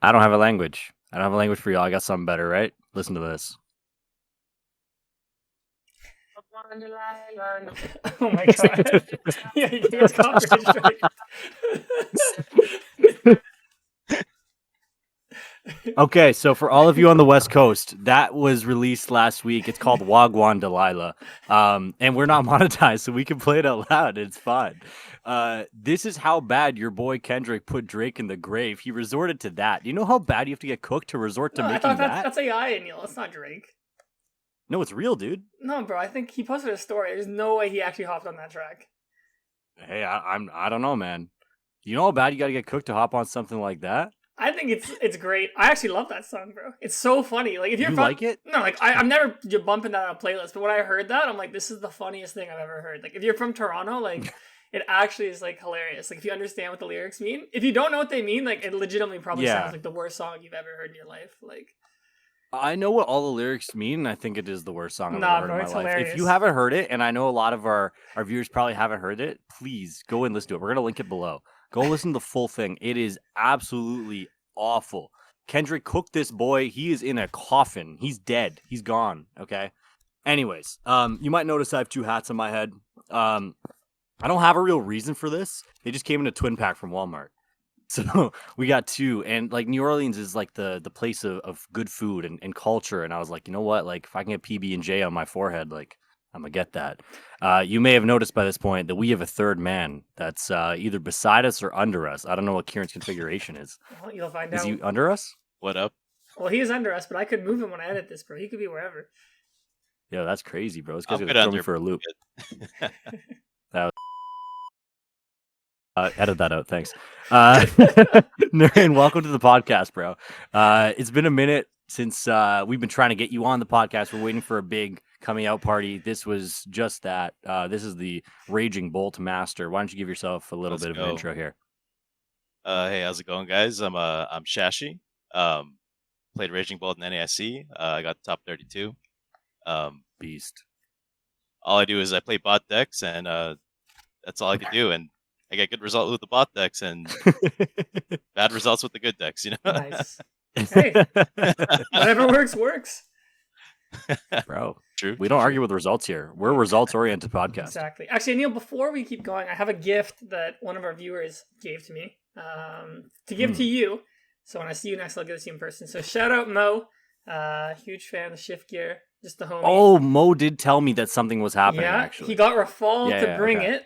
I don't have a language. I don't have a language for y'all. I got something better, right? Listen to this. Oh my god. Yeah, he gets copyright strike. Okay, so for all of you on the West Coast, that was released last week. It's called Wagwan Delilah. And we're not monetized, so we can play it out loud. It's fine. This is how bad your boy Kendrick put Drake in the grave. He resorted to that. Do you know how bad you have to get cooked to resort to No, I making thought that? that's AI, Neil. That's not Drake. No, it's real, dude. No, bro. I think he posted a story. There's no way he actually hopped on that track. Hey, I don't know, man. You know how bad you got to get cooked to hop on something like that? I think it's great. I actually love that song, bro. It's so funny. Like if you're like it? No, like I'm never bumping that on a playlist. But when I heard that, I'm like, this is the funniest thing I've ever heard. Like if you're from Toronto, like it actually is like hilarious. Like if you understand what the lyrics mean. If you don't know what they mean, like it legitimately probably sounds like the worst song you've ever heard in your life. Like I know what all the lyrics mean, and I think it is the worst song I've ever heard in my life. Hilarious. If you haven't heard it, and I know a lot of our viewers probably haven't heard it, please go and listen to it. We're going to link it below. Go listen to the full thing. It is absolutely awful. Kendrick cooked this boy. He is in a coffin. He's dead. He's gone. Okay. Anyways, you might notice I have two hats on my head. I don't have a real reason for this. They just came in a twin pack from Walmart. So we got two, and like New Orleans is like the place of good food and culture. And I was like, you know what? Like if I can get PB&J on my forehead, like I'm gonna get that. You may have noticed by this point that we have a third man that's either beside us or under us. I don't know what Kieran's configuration is. Well, you'll find out. Is he under us? What up? Well, he is under us, but I could move him when I edit this, bro. He could be wherever. Yeah, that's crazy, bro. This guy's I'm gonna good throw me under, for a loop. good. That was... edit that out, thanks. Naraine, welcome to the podcast, bro. It's been a minute since we've been trying to get you on the podcast. We're waiting for a big coming out party. This was just that. This is the Raging Bolt Master. Why don't you give yourself a little bit of an intro here? Hey, how's it going, guys? I'm Shashi. Played Raging Bolt in NAIC. I got top 32. Beast. All I do is I play bot decks, and that's all I can do. And I get good results with the bot decks, and bad results with the good decks. You know. Nice. Hey, whatever works. Bro, true. We don't argue with results here. We're a results-oriented podcast. Exactly. Actually, Neil, before we keep going, I have a gift that one of our viewers gave to me to give to you. So when I see you next, I'll give it to you in person. So shout out Mo, huge fan of Shift Gear, just the homie. Oh, Mo did tell me that something was happening. Yeah, actually, he got Rafal to bring okay. it,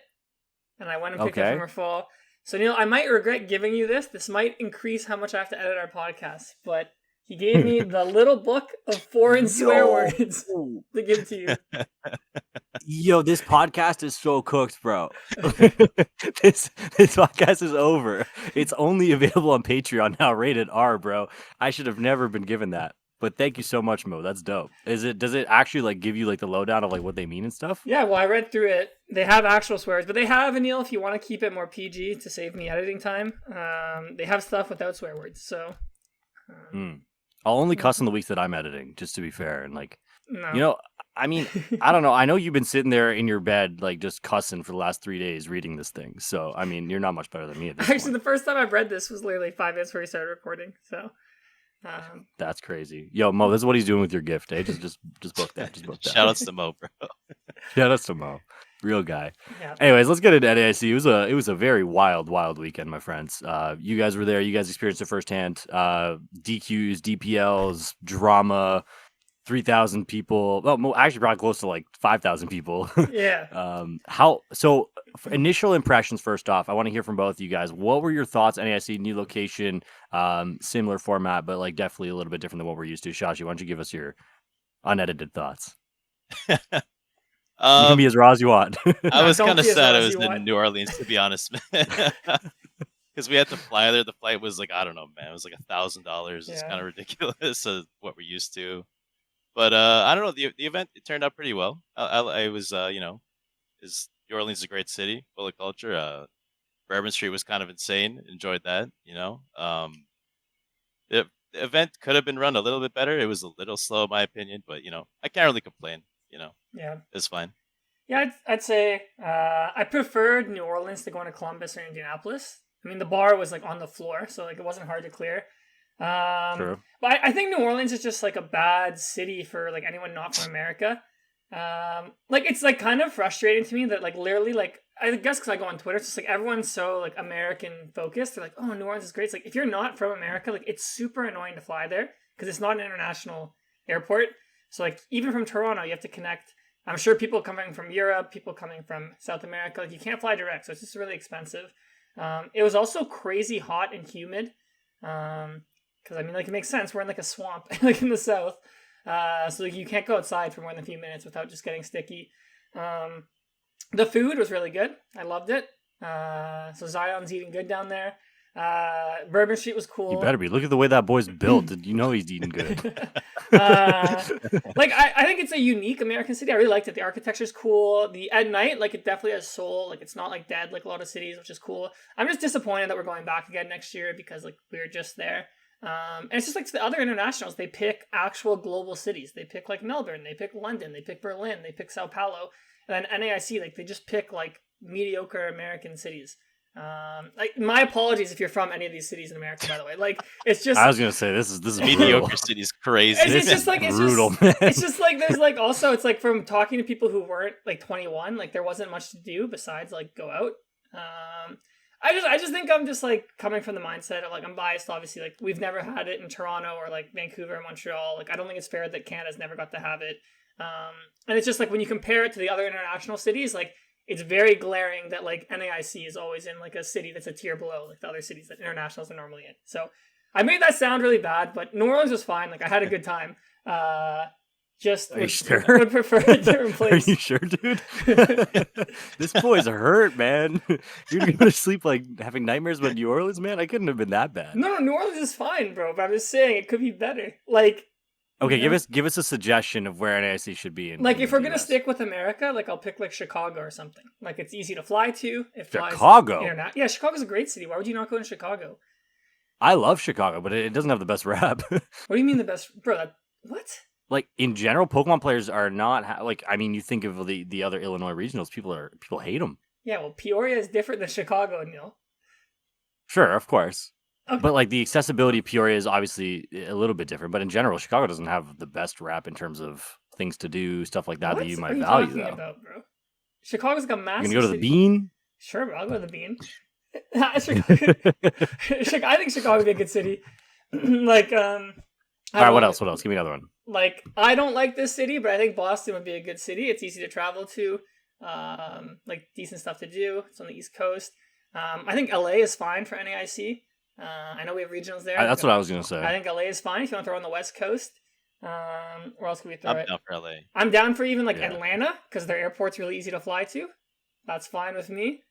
and I went and picked it from Rafal. So Neil, I might regret giving you this. This might increase how much I have to edit our podcast, but he gave me the little book of foreign swear words to give to you. Yo, this podcast is so cooked, bro. This podcast is over. It's only available on Patreon now, rated R, bro. I should have never been given that. But thank you so much, Mo. That's dope. Does it actually like give you like the lowdown of like what they mean and stuff? Yeah, well, I read through it. They have actual swears, but they have, Anil, if you want to keep it more PG to save me editing time, they have stuff without swear words. So I'll only cuss on the weeks that I'm editing, just to be fair. And like, no. you know, I mean, I don't know. I know you've been sitting there in your bed, like just cussing for the last 3 days reading this thing. So, I mean, you're not much better than me at this Actually, point. The first time I've read this was literally 5 minutes before we started recording. So that's crazy. Yo, Mo, this is what he's doing with your gift, eh? Just book that. Just book that. Shout outs to Mo, bro. Shout outs to Mo. Real guy. Yeah. Anyways, let's get into NAIC. It was a very wild weekend, my friends. You guys were there. You guys experienced it firsthand. DQs, DPLs, drama, 3,000 people. Well, actually, probably close to like 5,000 people. Yeah. Initial impressions. First off, I want to hear from both of you guys. What were your thoughts? NAIC, new location, similar format, but like definitely a little bit different than what we're used to. Shashi, why don't you give us your unedited thoughts? You can be as raw as you want. I was kind of sad I was in New Orleans, to be honest, because we had to fly there. The flight was like, I don't know, man. It was like $1,000. It's kind of ridiculous of what we're used to. But I don't know. The event, it turned out pretty well. I was, New Orleans is a great city, full of culture. Bourbon Street was kind of insane. Enjoyed that, The event could have been run a little bit better. It was a little slow, in my opinion, but, I can't really complain, Yeah. It's fine. Yeah, I'd say I preferred New Orleans to going to Columbus or Indianapolis. I mean, the bar was like on the floor, so like it wasn't hard to clear. True. But I think New Orleans is just like a bad city for like anyone not from America. Like it's like kind of frustrating to me that like literally like I guess because I go on Twitter, it's just like everyone's so like American focused. They're like, oh, New Orleans is great. It's like if you're not from America, like it's super annoying to fly there because it's not an international airport. So like even from Toronto, you have to connect. I'm sure people coming from Europe, people coming from South America, like you can't fly direct, so it's just really expensive. It was also crazy hot and humid. Because I mean, like it makes sense. We're in like a swamp, like in the south, so like you can't go outside for more than a few minutes without just getting sticky. The food was really good. I loved it. So Zion's eating good down there. Bourbon Street was cool. You better be. Look at the way that boy's built. You know he's eating good. Like I think it's a unique American city. I really liked it. The architecture's cool. At night, like it definitely has soul. Like it's not like dead like a lot of cities, which is cool. I'm just disappointed that we're going back again next year because like we were just there. And it's just like the other internationals, they pick actual global cities. They pick like Melbourne, they pick London, they pick Berlin, they pick Sao Paulo, and then NAIC, like they just pick like mediocre American cities. Like my apologies if you're from any of these cities in America, by the way. Like it's just I was gonna say this is mediocre city's crazy. It's just like it's brutal, just, man. It's just like there's like also it's like from talking to people who weren't like 21, like there wasn't much to do besides like go out. I just think I'm just like coming from the mindset of like I'm biased, obviously. Like we've never had it in Toronto or like Vancouver or Montreal. Like I don't think it's fair that Canada's never got to have it. And it's just like when you compare it to the other international cities, like it's very glaring that like NAIC is always in like a city that's a tier below like the other cities that internationals are normally in. So I made that sound really bad, but New Orleans was fine. Like I had a good time. Just Are you sure? would prefer a different place. Are you sure, dude? This boy's hurt, man. You're going to sleep like having nightmares about New Orleans, man? I couldn't have been that bad. No, New Orleans is fine, bro. But I'm just saying it could be better. Like, okay, you know? give us a suggestion of where NAIC should be. Like, if we're gonna stick with America, like I'll pick like Chicago or something. Like it's easy to fly to. Chicago. Yeah, Chicago's a great city. Why would you not go in Chicago? I love Chicago, but it doesn't have the best rap. What do you mean the best, bro? What? Like in general, Pokemon players are not like. I mean, you think of the other Illinois regionals, people hate them. Yeah, well, Peoria is different than Chicago, Neil. Sure, of course. Okay. But like the accessibility of Peoria is obviously a little bit different. But in general, Chicago doesn't have the best rap in terms of things to do, stuff like that What that you might are you value. talking Though, about, bro? Chicago's like a massive. you gonna go to the city. Bean? Sure, bro. I'll go to the Bean. I think Chicago would be a good city. Like, All right, what else? What else? Give me another one. Like, I don't like this city, but I think Boston would be a good city. It's easy to travel to. Like decent stuff to do. It's on the East Coast. I think LA is fine for NAIC. I know we have regionals there. That's what I was gonna say. I think LA is fine if you want to throw on the West Coast. Where else can we throw I'm it? down for LA. I'm down for even like Atlanta because their airport's really easy to fly to. That's fine with me.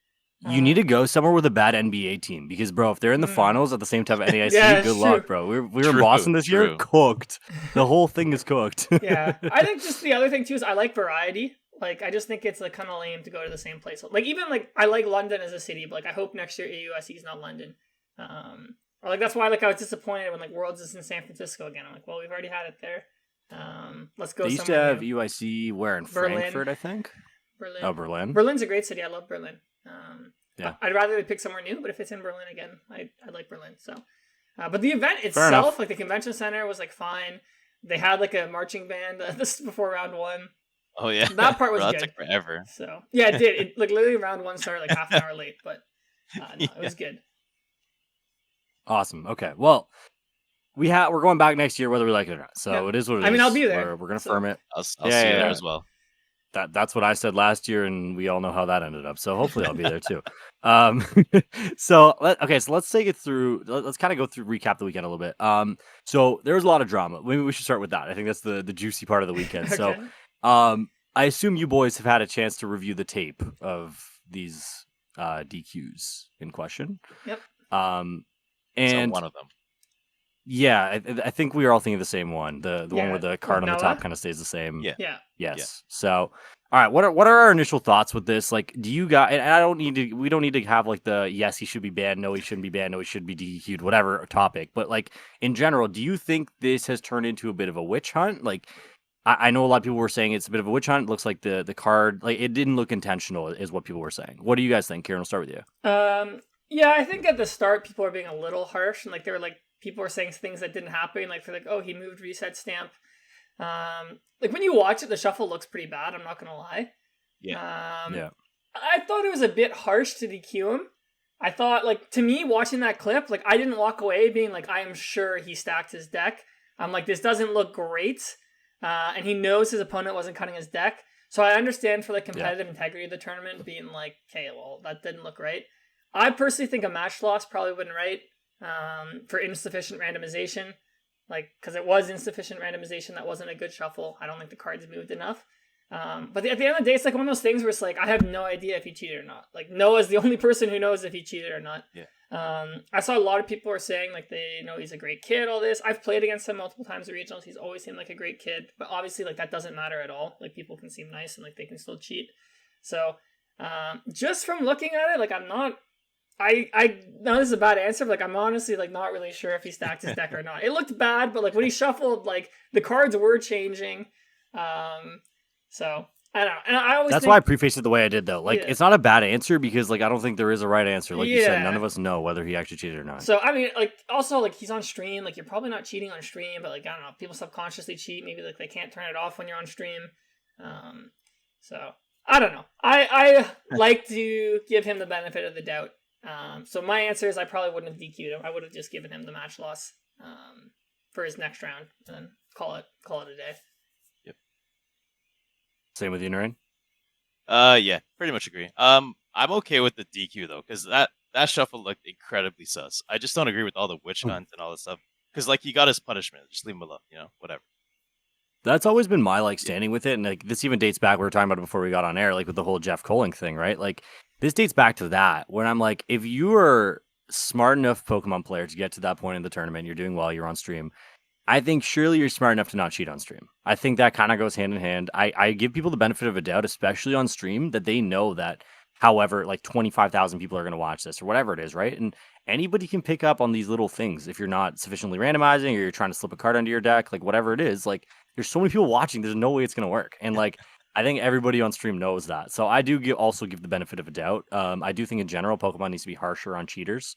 You need to go somewhere with a bad NBA team because, bro, if they're in the finals at the same time NAIC, Yeah, good true. luck, bro. We were in Boston this year, cooked. The whole thing is cooked. Yeah, I think just the other thing too is I like variety. Like I just think it's like kind of lame to go to the same place. Like even like I like London as a city, but like I hope next year AUSC is not London. Or like that's why like I was disappointed when like Worlds is in San Francisco again. I'm like, well, we've already had it there. Let's go. They used to somewhere have new. UIC where in Berlin. Frankfurt, I think. Berlin. Oh, Berlin. Berlin's a great city. I love Berlin. Yeah. I'd rather they pick somewhere new, but if it's in Berlin again, I like Berlin. So, but the event enough. itself, like the convention center, was like fine. They had like a marching band. This is before round one. Oh yeah, That part was Bro, good. that took forever. So yeah, it did. It like literally round one started like half an hour late, but no, it was good. Awesome. Okay. Well, we're going back next year whether we like it or not. So it is what it is. I mean, I'll be there. We're gonna firm it. I'll see you there as well. That's what I said last year, and we all know how that ended up. So hopefully I'll be there too. So let's take it through. Let's kind of go through recap the weekend a little bit. So there was a lot of drama. Maybe we should start with that. I think that's the juicy part of the weekend. Okay. So, I assume you boys have had a chance to review the tape of these DQs in question. Yep. And so one of them. Yeah, I think we are all thinking the same one. The one where the card on the top Noah? kind of stays the same. Yeah. Yeah. Yes. Yeah. So, all right. What are our initial thoughts with this? Like, do you guys? And we don't need to have like the yes, he should be banned. No, he shouldn't be banned. No, he should be DQ'd. Whatever topic. But like in general, do you think this has turned into a bit of a witch hunt? Like, I know a lot of people were saying it's a bit of a witch hunt. It looks like the card, like it didn't look intentional, is what people were saying. What do you guys think? Kieran, we'll start with you. Yeah, I think at the start people were being a little harsh and like they were like people were saying things that didn't happen. Like, oh, he moved reset stamp. Like when you watch it, the shuffle looks pretty bad. I'm not gonna lie. Yeah. I thought it was a bit harsh to DQ him. I thought, like, to me, watching that clip, like, I didn't walk away being like, I am sure he stacked his deck. I'm like, this doesn't look great. And he knows his opponent wasn't cutting his deck. So I understand for the competitive integrity of the tournament being like, okay, well, that didn't look right. I personally think a match loss probably wouldn't right for insufficient randomization. Like, because it was insufficient randomization, that wasn't a good shuffle. I don't think the cards moved enough. But at the end of the day, it's like one of those things where it's like, I have no idea if he cheated or not. Like, Noah's the only person who knows if he cheated or not. Yeah. I saw a lot of people are saying, like, they know he's a great kid, all this. I've played against him multiple times at regionals. He's always seemed like a great kid. But obviously, like, that doesn't matter at all. Like, people can seem nice and, like, they can still cheat. So, just from looking at it, like, I'm not... I know this is a bad answer, but, like, I'm honestly, like, not really sure if he stacked his deck or not. It looked bad, but, like, when he shuffled, like, the cards were changing. So... I don't know. And I always That's why I prefaced it the way I did, though. Like, it's not a bad answer because, like, I don't think there is a right answer. Like you said, none of us know whether he actually cheated or not. So, I mean, like, also, like, he's on stream. Like, you're probably not cheating on stream, but, like, I don't know. People subconsciously cheat. Maybe, like, they can't turn it off when you're on stream. So, I don't know. I like to give him the benefit of the doubt. So, my answer is I probably wouldn't have DQ'd him. I would have just given him the match loss for his next round and then call it a day. Same with you, Naraine? Yeah, pretty much agree. I'm okay with the DQ though, because that shuffle looked incredibly sus. I just don't agree with all the witch hunt and all that stuff. Because like he got his punishment, just leave him alone, whatever. That's always been my standing with it, and like this even dates back. We were talking about it before we got on air, like with the whole Jeff Colling thing, right? Like this dates back to that when I'm like, if you are smart enough Pokemon player to get to that point in the tournament, you're doing well, you're on stream. I think surely you're smart enough to not cheat on stream. I think that kind of goes hand in hand. I give people the benefit of a doubt, especially on stream, that they know that however, like 25,000 people are going to watch this or whatever it is, right? And anybody can pick up on these little things if you're not sufficiently randomizing or you're trying to slip a card under your deck, like whatever it is. Like there's so many people watching, there's no way it's going to work. And like I think everybody on stream knows that. So I do also give the benefit of a doubt. I do think in general, Pokemon needs to be harsher on cheaters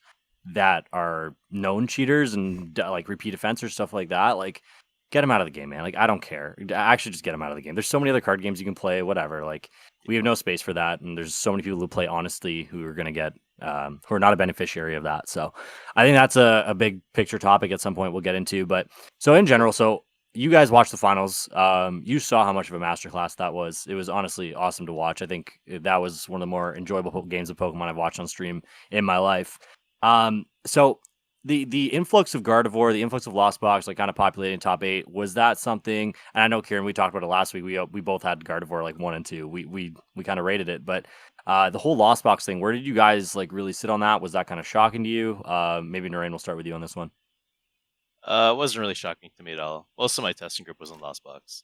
that are known cheaters and like repeat offenders, stuff like that. Like get them out of the game, man. Like I don't care. Actually, just get them out of the game. There's so many other card games you can play, whatever. Like we have no space for that, and there's so many people who play honestly who are gonna get who are not a beneficiary of that. So I think that's a big picture topic at some point we'll get into. But so in general, so you guys watched the finals. You saw how much of a masterclass that was. It was honestly awesome to watch. I think that was one of the more enjoyable games of Pokemon I've watched on stream in my life. So the influx of Gardevoir, the influx of Lost Box, like kind of populating top 8, was that something? And I know Kieran, we talked about it last week. We both had Gardevoir like 1 and 2. We kind of rated it, but the whole Lost Box thing, where did you guys like really sit on that? Was that kind of shocking to you? Maybe Naraine, we'll start with you on this one. It wasn't really shocking to me at all. Most of my testing group was on Lost Box.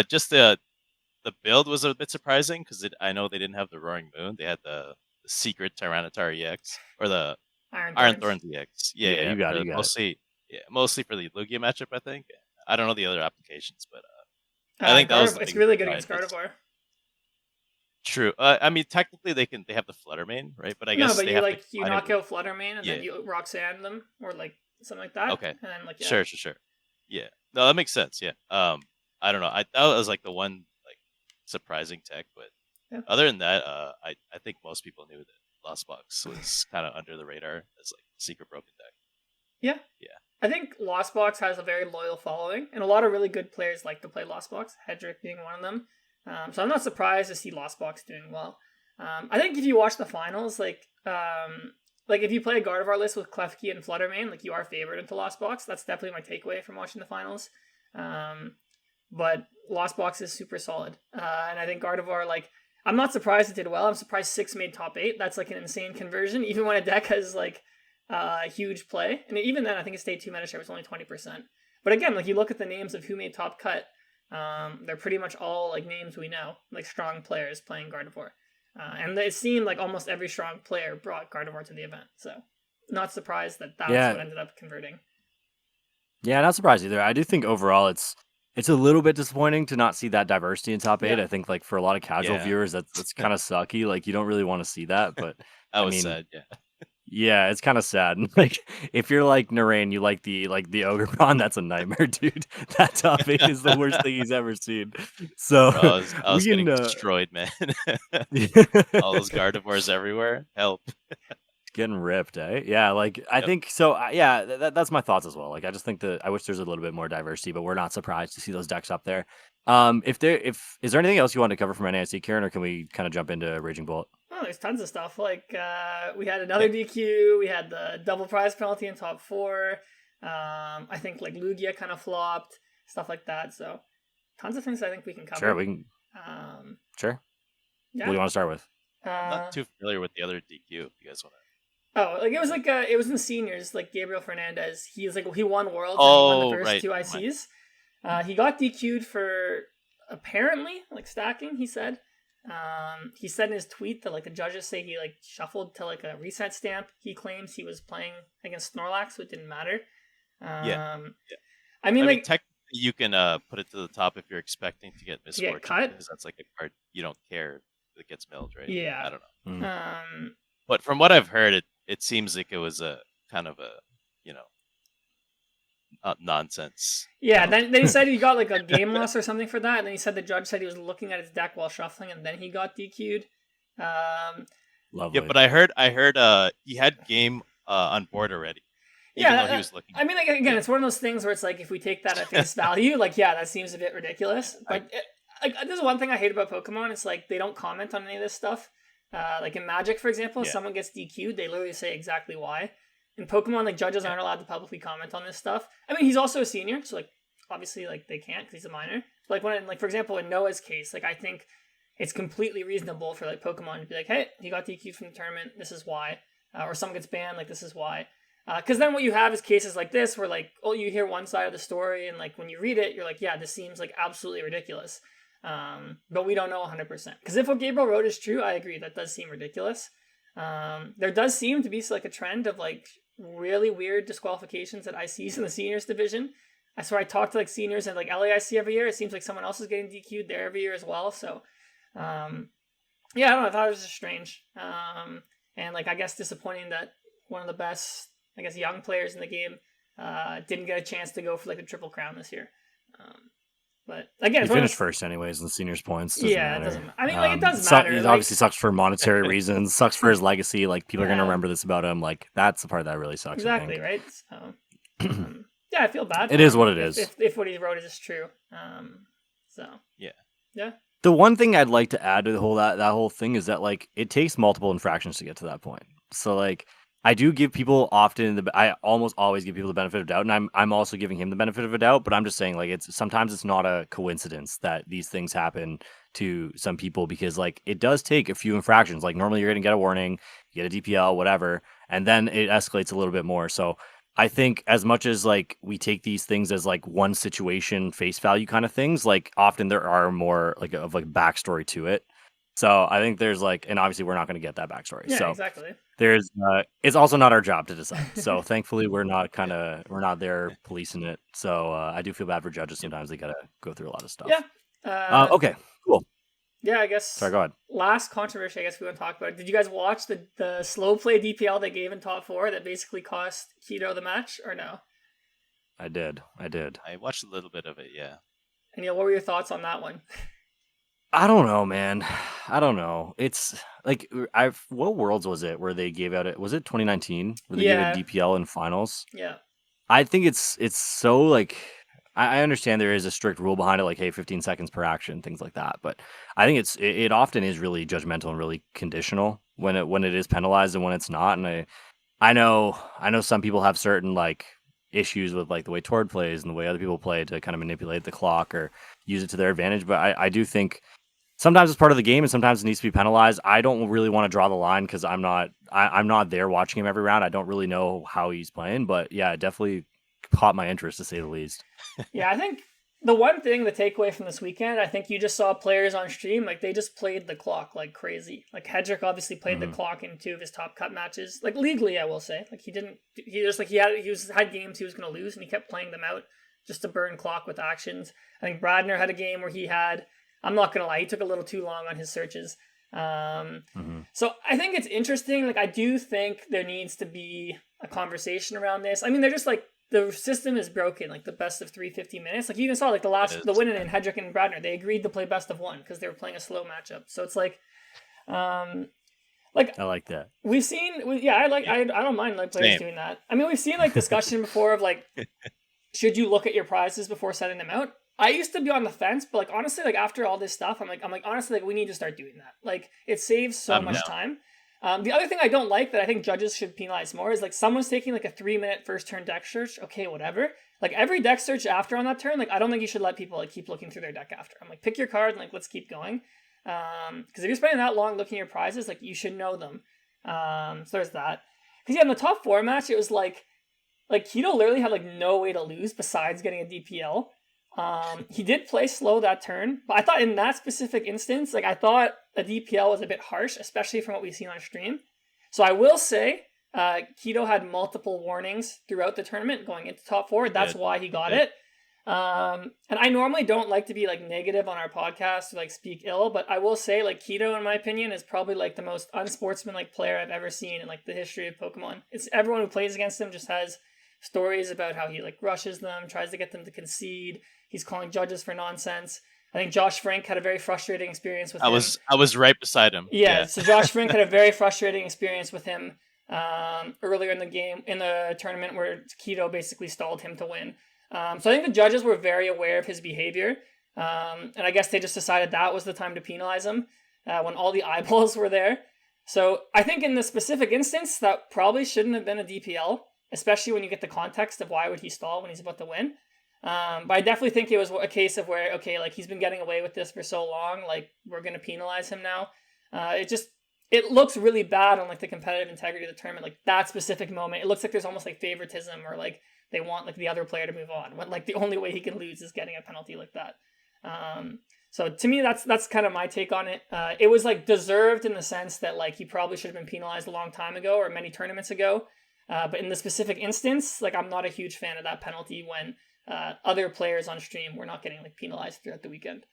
Just the build was a bit surprising because I know they didn't have the Roaring Moon. They had the secret Tyranitar EX or the Iron Thorns EX. Yeah, you got it. Mostly for the Lugia matchup, I think. I don't know the other applications, but I think that was. It's really good against Gardevoir. True. I mean, technically they have the Flutter Mane, right? But I guess but you knock out Flutter Mane and then you Roxanne them or like something like that. Okay. And then like sure. Yeah. No, that makes sense. Yeah. I don't know. That was like the one like surprising tech, but. Yeah. Other than that, I think most people knew that Lost Box was kind of under the radar as like secret broken deck. Yeah. I think Lost Box has a very loyal following, and a lot of really good players like to play Lost Box. Hedrick being one of them. So I'm not surprised to see Lost Box doing well. I think if you watch the finals, like if you play a Gardevoir list with Klefki and Flutter Mane, like you are favored into Lost Box. That's definitely my takeaway from watching the finals. But Lost Box is super solid, and I think Gardevoir like. I'm not surprised it did well. I'm surprised 6 made top 8. That's like an insane conversion, even when a deck has like huge play. And even then, I think its day 2 meta share was only 20%. But again, like you look at the names of who made top cut, they're pretty much all like names we know, like strong players playing Gardevoir. And it seemed like almost every strong player brought Gardevoir to the event. So not surprised that that's what ended up converting. Yeah, not surprised either. I do think overall it's a little bit disappointing to not see that diversity in top 8. I think like for a lot of casual viewers, that's kind of sucky. Like you don't really want to see that, but I was sad. Yeah. Yeah, it's kind of sad. Like, if you're like Naraine, you like the Ogerpon, that's a nightmare, dude. That topic is the worst thing he's ever seen. So Bro, I we was can getting destroyed, man. All those Gardevoirs everywhere. Help. getting ripped, eh? Yeah, like I Yep. think so. Yeah, that's my thoughts as well. Like I just think that I wish there's a little bit more diversity, but we're not surprised to see those decks up there. If is there anything else you want to cover from NAIC, Karen, or can we kind of jump into Raging Bolt? Oh, there's tons of stuff. Like we had another DQ. We had the double prize penalty in top 4. I think like Lugia kind of flopped, stuff like that. So tons of things I think we can cover. Sure, we can. Sure. Yeah. What do you want to start with? I'm not too familiar with the other DQ. If you guys want to. Oh, like it was in the seniors. Like Gabriel Fernandez, he won Worlds. Oh, and he won the first right. 2 ICs. He got DQ'd for apparently like stacking. He said in his tweet that like the judges say he like shuffled to like a reset stamp. He claims he was playing against Snorlax, so it didn't matter. Yeah. I mean, like technically you can put it to the top if you're expecting to get Misfortune, cut? because that's like a card you don't care if it gets milled, right? Yeah. I don't know. Mm. But from what I've heard, it seems like it was a kind of a, nonsense. Yeah, then he said he got like a game loss or something for that, and then he said the judge said he was looking at his deck while shuffling, and then he got DQ'd. Lovely. Yeah, but I heard he had game on board already. Even though he was looking. I mean, like again, it's one of those things where it's like if we take that at face value, like yeah, that seems a bit ridiculous. But there's one thing I hate about Pokemon. It's like they don't comment on any of this stuff. Like in Magic, for example, if someone gets DQ'd, they literally say exactly why. In Pokemon, like judges aren't allowed to publicly comment on this stuff. I mean, he's also a senior, so like obviously like they can't because he's a minor. But, like when for example in Noah's case, like I think it's completely reasonable for like Pokemon to be like, hey, he got DQ'd from the tournament. This is why. Or someone gets banned. Like this is why. Because then what you have is cases like this where like you hear one side of the story and like when you read it, you're like, yeah, this seems like absolutely ridiculous. But we don't know 100%. Because if what Gabriel wrote is true, I agree. That does seem ridiculous. There does seem to be like a trend of like really weird disqualifications at ICs in the seniors division. I swear I talk to like seniors and like LAIC every year. It seems like someone else is getting DQ'd there every year as well. So, yeah, I don't know. I thought it was just strange. And like, I guess disappointing that one of the best, I guess, young players in the game didn't get a chance to go for like a triple crown this year. But again, he finished first anyways in the seniors points. It doesn't. I mean, like it does matter. It obviously sucks for monetary reasons. Sucks for his legacy. Like people are gonna remember this about him. Like that's the part that really sucks. Exactly right. So, yeah, I feel bad. It is what it is. If what he wrote is true. So yeah. The one thing I'd like to add to the whole that whole thing is that like it takes multiple infractions to get to that point. So like I do give people I almost always give people the benefit of doubt, and I'm also giving him the benefit of a doubt. But I'm just saying like sometimes it's not a coincidence that these things happen to some people because like it does take a few infractions. Like normally you're gonna get a warning, you get a DPL, whatever, and then it escalates a little bit more. So I think as much as like we take these things as like one situation face value kind of things, like often there are more like of like backstory to it. So I think there's like, and obviously we're not going to get that backstory. Yeah, so exactly. There's, it's also not our job to decide. So thankfully we're not there policing it. So I do feel bad for judges. Sometimes they got to go through a lot of stuff. Yeah. Okay, cool. Yeah, I guess. Sorry, go ahead. Last controversy, I guess we want to talk about. Did you guys watch the slow play DPL they gave in top 4 that basically cost Keito the match, or no? I did. I watched a little bit of it, yeah. And what were your thoughts on that one? I don't know, man. I don't know. It's like what Worlds was it where they gave out it? Was it 2019 where they gave a DPL in finals? Yeah. I think it's so like I understand there is a strict rule behind it, like hey, 15 seconds per action, things like that. But I think it often is really judgmental and really conditional when it is penalized and when it's not. And I know some people have certain like issues with like the way Tord plays and the way other people play to kind of manipulate the clock or use it to their advantage. But I do think sometimes it's part of the game and sometimes it needs to be penalized. I don't really want to draw the line because I'm not there watching him every round. I don't really know how he's playing, but yeah, it definitely caught my interest to say the least. Yeah, I think the one thing, the takeaway from this weekend, I think you just saw players on stream, like they just played the clock like crazy. Like Hedrick obviously played the clock in 2 of his top cut matches. Like legally, I will say. Like he had games he was going to lose and he kept playing them out just to burn clock with actions. I think Bradner had a game where I'm not going to lie, he took a little too long on his searches. So I think it's interesting. Like, I do think there needs to be a conversation around this. I mean, they're just like, the system is broken, like the best of 350 minutes. Like, you even saw like the win in Hedrick and Bradner, they agreed to play best of 1 because they were playing a slow matchup. So it's like, like, I like that. We've seen, I don't mind like players doing that. I mean, we've seen like discussion before of like, should you look at your prizes before setting them out? I used to be on the fence, but like honestly, like after all this stuff, I'm like honestly, like we need to start doing that. Like, it saves so much time. The other thing I don't like that I think judges should penalize more is like someone's taking like a 3-minute first turn deck search. Okay, whatever. Like every deck search after on that turn, like I don't think you should let people like keep looking through their deck after. I'm like, pick your card and like let's keep going. Because if you're spending that long looking at your prizes, like you should know them. So there's that. Because in the top 4 match, it was like Keito literally had like no way to lose besides getting a DPL. He did play slow that turn, but I thought in that specific instance, like I thought a DPL was a bit harsh, especially from what we've seen on stream. So I will say, Keito had multiple warnings throughout the tournament going into top 4. That's why he got it. And I normally don't like to be like negative on our podcast or like speak ill, but I will say like Keito, in my opinion, is probably like the most unsportsmanlike player I've ever seen in like the history of Pokemon. It's everyone who plays against him just has stories about how he like rushes them, tries to get them to concede. He's calling judges for nonsense. I think Josh Frank had a very frustrating experience with him. I was right beside him. Yeah, so Josh Frank had a very frustrating experience with him earlier in the game, in the tournament, where Keito basically stalled him to win. So I think the judges were very aware of his behavior. And I guess they just decided that was the time to penalize him when all the eyeballs were there. So I think in the specific instance, that probably shouldn't have been a DPL, especially when you get the context of why would he stall when he's about to win. But I definitely think it was a case of where, okay, like he's been getting away with this for so long, like we're going to penalize him now. It looks really bad on like the competitive integrity of the tournament. Like that specific moment, it looks like there's almost like favoritism, or like they want like the other player to move on, when like the only way he can lose is getting a penalty like that. So to me, that's kind of my take on it. It was like deserved in the sense that like he probably should have been penalized a long time ago or many tournaments ago. But in the specific instance, like I'm not a huge fan of that penalty when other players on stream were not getting like penalized throughout the weekend.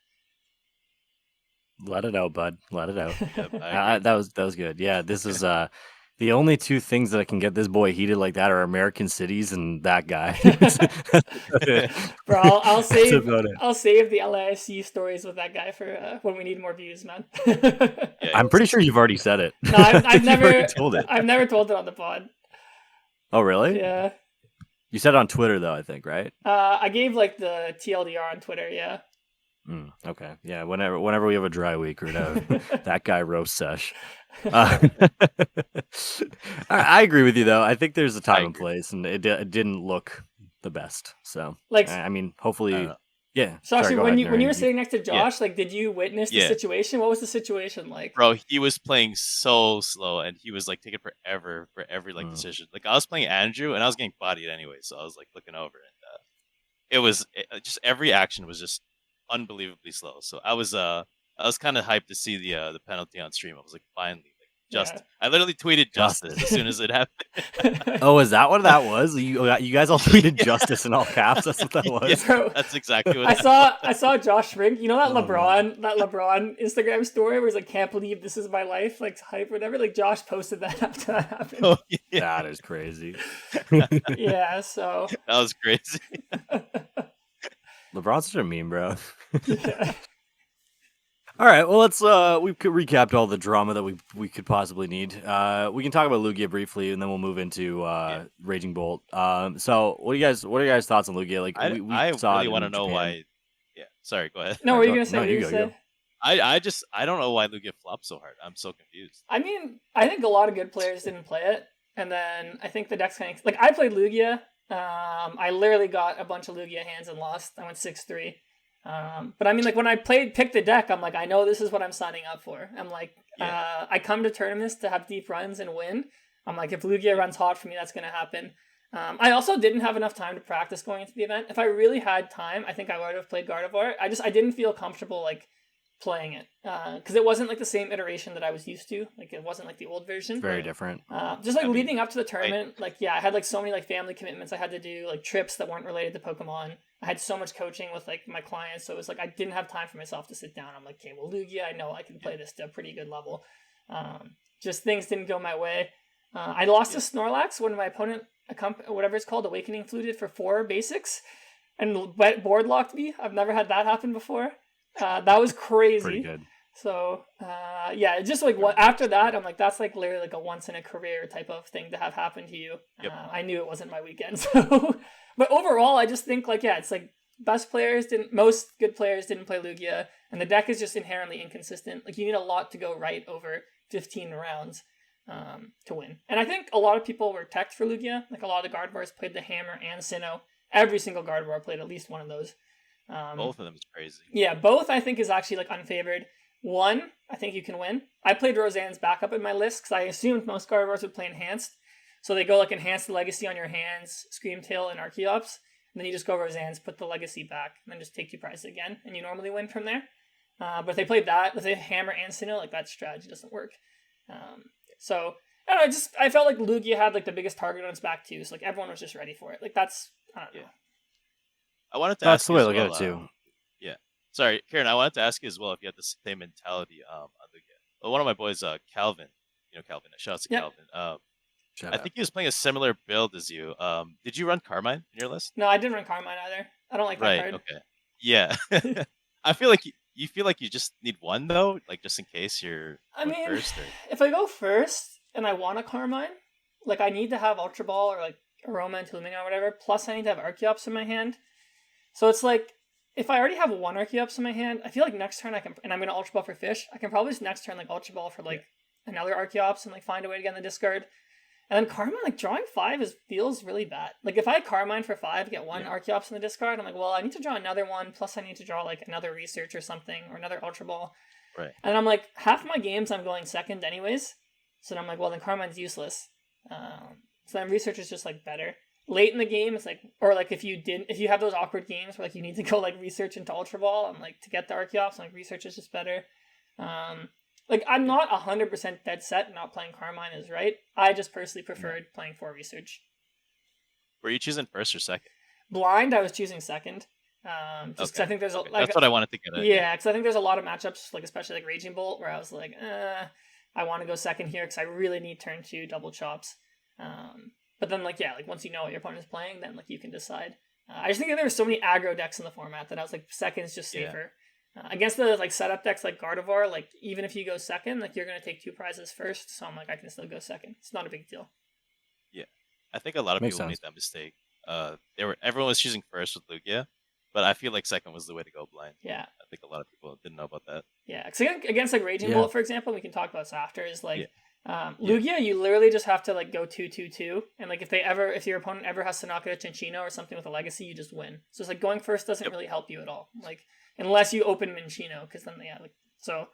Let it out, bud. Let it out. Yep, that was good. Yeah, this is the only 2 things that can get this boy heated like that are American cities and that guy. Bro, I'll save the LAFC stories with that guy for when we need more views, man. I'm pretty sure you've already said it. No, I've never told it. I've never told it on the pod. Oh, really? Yeah. You said it on Twitter though, I think, right? I gave like the TLDR on Twitter, yeah. Okay. Yeah, whenever we have a dry week or that guy roast sesh. I agree with you though. I think there's a time and place, and it didn't look the best. So, like, I mean, hopefully, yeah. Shashi, when you were sitting next to Josh, like, did you witness the situation? What was the situation like? Bro, he was playing so slow, and he was like taking forever for every like decision. Like I was playing Andrew, and I was getting bodied anyway, so I was like looking over, and it was just every action was just unbelievably slow. So I was kind of hyped to see the penalty on stream. I was like, finally, I literally tweeted justice as soon as it happened. Oh, is that what that was? You guys all tweeted justice in all caps. That's what that was. Yeah, so, that's exactly what I saw Josh Frink. You know that LeBron Instagram story where he's like, "Can't believe this is my life," like hype or whatever. Like Josh posted that after that happened. Oh, yeah. That is crazy. Yeah, so that was crazy. LeBron's such a meme, bro. Yeah. All right, well, let's we've recapped all the drama that we could possibly need. We can talk about Lugia briefly, and then we'll move into Raging Bolt. So, what are you guys' thoughts on Lugia? Like, I saw really want to know why. Yeah, sorry, go ahead. No, what are you gonna say? No, you go. I don't know why Lugia flopped so hard. I'm so confused. I mean, I think a lot of good players didn't play it, and then I think the deck's kind of like I played Lugia. I literally got a bunch of Lugia hands and lost. I went 6-3. But I mean, like when I picked the deck, I'm like, I know this is what I'm signing up for. I'm like, I come to tournaments to have deep runs and win. I'm like, if Lugia runs hot for me, that's going to happen. I also didn't have enough time to practice going into the event. If I really had time, I think I would have played Gardevoir. I didn't feel comfortable like playing it because it wasn't like the same iteration that I was used to. Like it wasn't like the old version. Very different. Just like leading up to the tournament, like I had like so many like family commitments I had to do, like trips that weren't related to Pokemon. I had so much coaching with like my clients, so it was like I didn't have time for myself to sit down. I'm like, okay, well, Lugia, I know I can play this to a pretty good level. Just things didn't go my way. I lost to Snorlax when my opponent, whatever it's called, Awakening Fluted for 4 basics, and board locked me. I've never had that happen before. That was crazy. Pretty good. So just like after that, I'm like, that's like literally like a once in a career type of thing to have happen to you. Yep. I knew it wasn't my weekend. So, but overall, I just think like it's like most good players didn't play Lugia, and the deck is just inherently inconsistent. Like you need a lot to go right over 15 rounds to win. And I think a lot of people were teched for Lugia. Like a lot of the Gardevoirs played the Hammer and Sinnoh. Every single Gardevoir played at least one of those. Both of them is crazy. Yeah, both I think is actually like unfavored. One, I think you can win. I played Roseanne's backup in my list because I assumed most Gardevoirs would play Enhanced. So they go like Enhanced Legacy on your hands, Screamtail, and Archeops. And then you just go Roseanne's, put the Legacy back, and then just take 2 prizes again. And you normally win from there. But if they played that, if they Hammer and Sinnoh, like that strategy doesn't work. So I don't know, I felt like Lugia had like the biggest target on its back too. So like everyone was just ready for it. Like that's, I don't know. I wanted to That's ask the way you I as look well, at it too. Sorry, Karen, I wanted to ask you as well if you had the same mentality on Lugia. Well, one of my boys, Calvin, Calvin, shout out to Calvin. I think he was playing a similar build as you. Did you run Carmine in your list? No, I didn't run Carmine either. I don't like that card. Okay. Yeah. I feel like you feel like you just need one though, like just in case you're first. Or... If I go first and I want a Carmine, like I need to have Ultra Ball or like Aroma and Lumina or whatever. Plus, I need to have Archeops in my hand. So it's like if I already have one Archeops in my hand, I feel like next turn I can, and I'm gonna Ultra Ball for Fish. I can probably just next turn like Ultra Ball for like another Archeops and like find a way to get in the discard. And then Carmine, like drawing 5 feels really bad. Like if I had Carmine for 5, get one Archeops in the discard, I'm like, well, I need to draw another one. Plus, I need to draw like another Research or something or another Ultra Ball. Right. And I'm like, half my games I'm going second anyways. So then I'm like, well, then Carmine's useless. So then Research is just like better. Late in the game, it's like, or like if you have those awkward games where like you need to go like Research into Ultra Ball, I'm like to get the Archeops, I'm like Research is just better. Like I'm not 100% dead set not playing Carmine is right. I just personally preferred playing 4 Research. Were you choosing first or second? Blind, I was choosing second. Just okay. I think there's like, that's what I wanted to get at. Yeah, because I think there's a lot of matchups, like especially like Raging Bolt, where I was like, I want to go second here because I really need turn 2 double chops. But then like once you know what your opponent is playing, then like you can decide. I just think that there were so many aggro decks in the format that I was like second's just safer. Against the like setup decks like Gardevoir, like even if you go second, like you're gonna take 2 prizes first. So I'm like I can still go second. It's not a big deal. Yeah, I think a lot of people made that mistake. Everyone was choosing first with Lugia, but I feel like second was the way to go blind. Yeah, I think a lot of people didn't know about that. Yeah, because against like Raging Bolt, for example, we can talk about this after. Is like Lugia, you literally just have to like go 2-2-2, and like if your opponent ever has to knock out a Cinccino or something with a Legacy, you just win. So it's like going first doesn't really help you at all. Like unless you open Minccino, because then so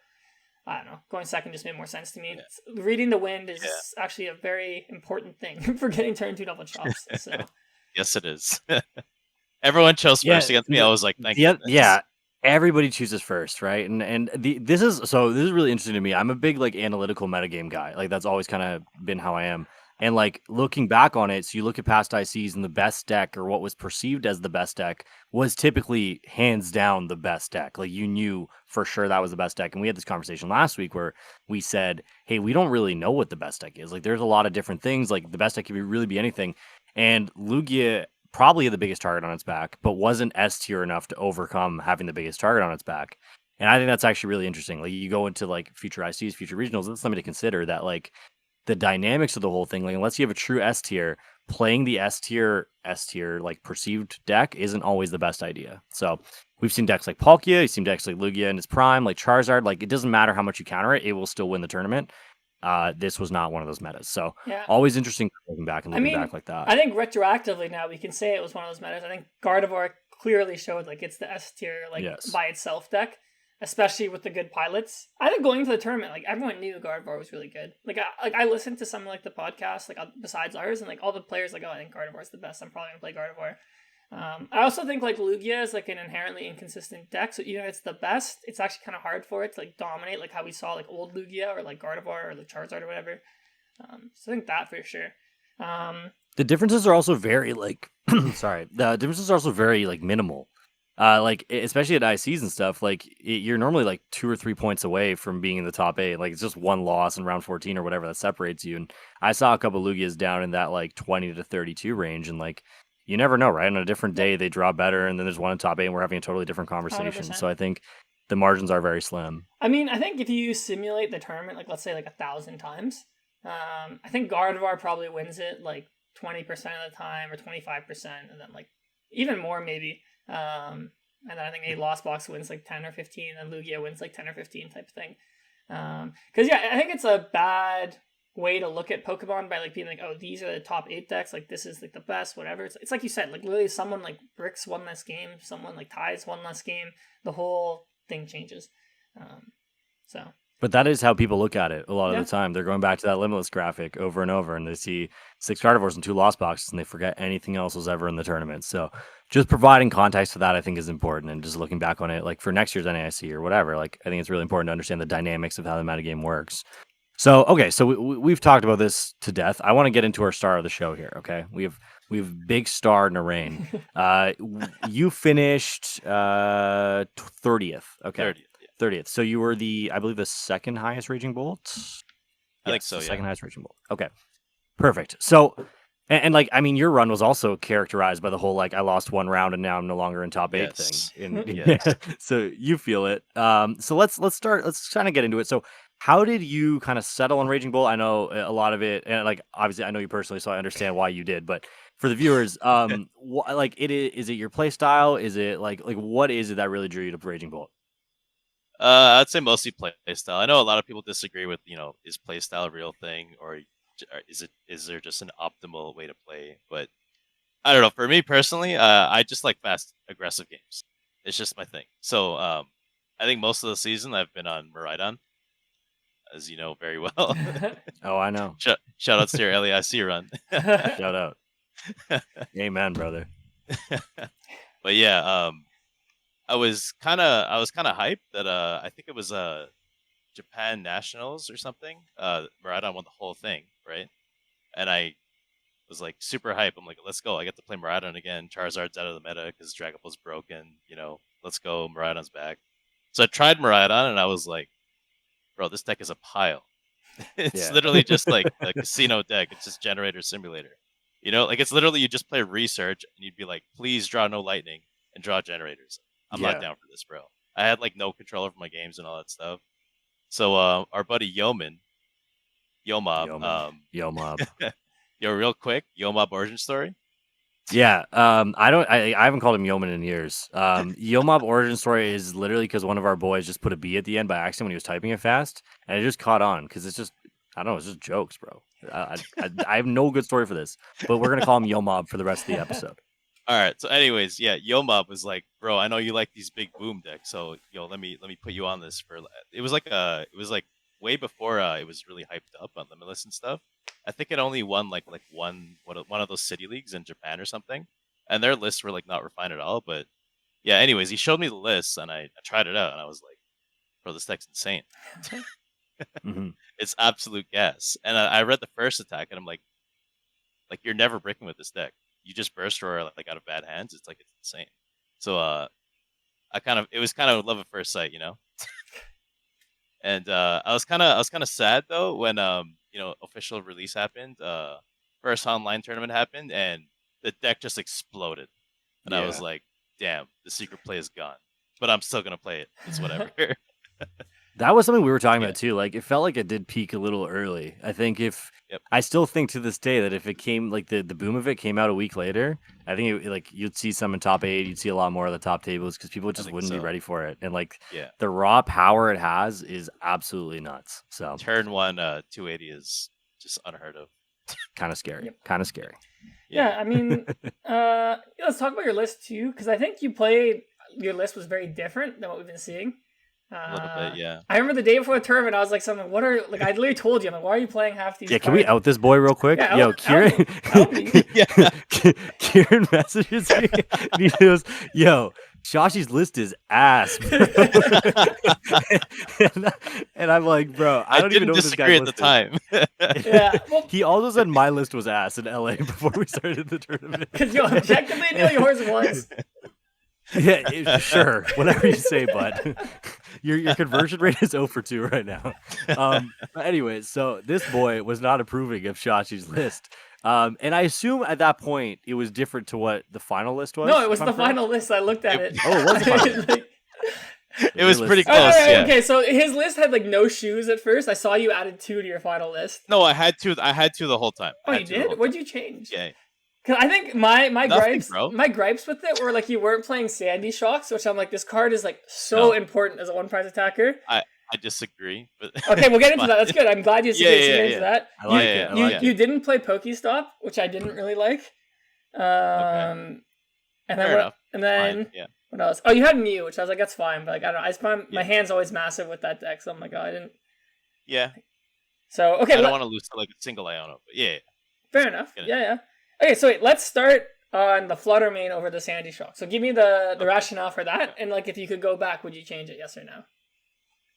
I don't know. Going second just made more sense to me. Reading the wind is actually a very important thing for getting turn 2 double chops. So yes, it is. Everyone chose first against me. I was like, thank you. Yeah. Everybody chooses first, right? And this is really interesting to me. I'm a big like analytical metagame guy. Like that's always kind of been how I am. And like looking back on it, so you look at past ICs and the best deck or what was perceived as the best deck was typically hands down the best deck. Like you knew for sure that was the best deck. And we had this conversation last week where we said, hey, we don't really know what the best deck is. Like there's a lot of different things. Like the best deck could really be anything. And Lugia probably had the biggest target on its back, but wasn't S tier enough to overcome having the biggest target on its back. And I think that's actually really interesting. Like you go into like future ICs, future regionals, that's something to consider that like the dynamics of the whole thing, like unless you have a true S tier, playing the S tier like perceived deck isn't always the best idea. So we've seen decks like Palkia, you've seen decks like Lugia in its prime, like Charizard, like it doesn't matter how much you counter it, it will still win the tournament. This was not one of those metas. So always interesting looking back and looking back like that. I think retroactively now we can say it was one of those metas. I think Gardevoir clearly showed like it's the S tier by itself deck, especially with the good pilots. I think going into the tournament, like everyone knew Gardevoir was really good. Like I listened to some like the podcast, like besides ours, and like all the players like, oh, I think Gardevoir is the best. I'm probably gonna play Gardevoir. I also think like Lugia is like an inherently inconsistent deck, so even if it's the best, it's actually kind of hard for it to like dominate, like how we saw like old Lugia or like Gardevoir or like Charizard or whatever. So I think that for sure. The differences are also very like sorry. The differences are also very like minimal. Like especially at ICs and stuff, like you're normally like 2 or 3 points away from being in the top 8. Like it's just one loss in round 14 or whatever that separates you. And I saw a couple Lugias down in that like 20 to 32 range, and like you never know, right? On a different day they draw better, and then there's one in top 8 and we're having a totally different conversation. 100%. So I think the margins are very slim. I mean, I think if you simulate the tournament, like let's say like 1,000 times, I think Gardevoir probably wins it like 20% of the time or 25%, and then like even more maybe. And then I think a Lost Box wins like 10 or 15, and Lugia wins like 10 or 15 type of thing. Because yeah, I think it's a bad way to look at Pokemon by like being like, oh, these are the top 8 decks, like this is like the best, whatever. It's like you said, like literally someone like bricks one less game, someone like ties one less game, the whole thing changes. So. But that is how people look at it a lot of the time. They're going back to that Limitless graphic over and over, and they see 6 Gardevoirs and 2 Lost Boxes, and they forget anything else was ever in the tournament. So just providing context for that, I think, is important, and just looking back on it, like for next year's NAIC or whatever, like I think it's really important to understand the dynamics of how the metagame works. So, okay, so we've talked about this to death. I want to get into our star of the show here, okay? We have big star Naraine. You finished 30th, okay? 30th. So you were I believe, the second highest Raging Bolt? I think so, yeah. Second highest Raging Bolt. Okay. Perfect. So, and like, I mean, your run was also characterized by the whole, like, I lost one round and now I'm no longer in top 8 thing. Yes. So you feel it. So let's kind of get into it. So how did you kind of settle on Raging Bolt? I know a lot of it, and like, obviously I know you personally, so I understand why you did, but for the viewers, like, is it your play style? Is it like what is it that really drew you to Raging Bolt? I'd say mostly play style. I know a lot of people disagree with, is play style a real thing, or is there just an optimal way to play? But I don't know. For me personally, I just like fast, aggressive games. It's just my thing. So I think most of the season I've been on Miraidon, as you know very well. Oh, I know. Shout outs to your LAIC run. Shout out. Amen, brother. But yeah, I was kind of hyped that I think it was Japan Nationals or something. Miraidon won the whole thing, right? And I was like super hype. I'm like, let's go! I get to play Miraidon again. Charizard's out of the meta because Dragon Ball's broken. Let's go. Miraidon's back. So I tried Miraidon and I was like, bro, this deck is a pile. It's literally just like a casino deck. It's just generator simulator. Like it's literally you just play research and you'd be like, please draw no lightning and draw generators. I'm not down for this, bro. I had like no control over my games and all that stuff. So our buddy Yomob, real quick, Yomob origin story. Yeah, I haven't called him Yeoman in years. Yomob origin story is literally because one of our boys just put a B at the end by accident when he was typing it fast, and it just caught on because it's just, I don't know, it's just jokes, bro. I have no good story for this, but we're gonna call him Yomob for the rest of the episode. All right. So, anyways, yeah, Yomob was like, bro, I know you like these big boom decks, so let me put you on this for. It was like way before it was really hyped up on Limitless and stuff. I think it only won like one of those city leagues in Japan or something, and their lists were like not refined at all. But yeah, anyways, he showed me the lists and I tried it out and I was like, bro, this deck's insane. Mm-hmm. It's absolute gas. And I read the first attack and I'm like you're never breaking with this deck. You just burst roar like out of bad hands. It's like, it's insane. So it was kind of love at first sight, And I was kind of sad though when official release happened. First online tournament happened and the deck just exploded, and I was like, damn, the secret play is gone. But I'm still gonna play it. It's whatever. That was something we were talking about too. Like, it felt like it did peak a little early. I think I still think to this day that if it came, like the boom of it came out a week later, I think like you'd see some in top 8, you'd see a lot more of the top tables because people just wouldn't be ready for it. And like the raw power it has is absolutely nuts. So turn 1 280 is just unheard of. Kind of scary. Kind of scary. Yeah, I mean, let's talk about your list too, because I think your list was very different than what we've been seeing. A little bit, yeah. I remember the day before the tournament, I was like, something. What are like? I literally told you, I'm like, why are you playing half these? Yeah, cards? can we out this boy real quick? Yeah, yo, Kieran. out me. Kieran messages me. And he goes, "Yo, Shashi's list is ass." and I'm like, bro, I don't even know what this guy's list at the time. Yeah, well, he also said my list was ass in LA before we started the tournament. Because you objectively knew yours was. Yeah, sure, whatever you say, bud. Your conversion rate is 0 for 2 right now. But anyway, so this boy was not approving of Shashi's list. And I assume at that point it was different to what the final list was. No, it was the final list. I looked at it. Oh, it was the final list. It was pretty close. Yeah. Okay, so his list had like no shoes at first. I saw you added 2 to your final list. No, I had 2. I had 2 the whole time. Oh, you did? What'd you change? Yeah. Because I think my Nothing, gripes with it were like you weren't playing Sandy Shocks, which I'm like, this card is like so important as a 1 prize attacker. I disagree. But okay, we'll get into that. That's good. I'm glad you get into that. I like it. You didn't play Pokestop, which I didn't really like. Okay. And then fine. Yeah. What else? Oh, you had Mew, which I was like, that's fine, but like I don't know. I just find my hand's always massive with that deck, so I'm like, oh, I didn't. Yeah. So okay, I don't want to lose to like a single Iono, but yeah. Fair enough. Yeah. Okay, so wait, let's start on the Flutter Mane over the Sandy Shock. So give me the rationale for that, and like if you could go back, would you change it? Yes or no?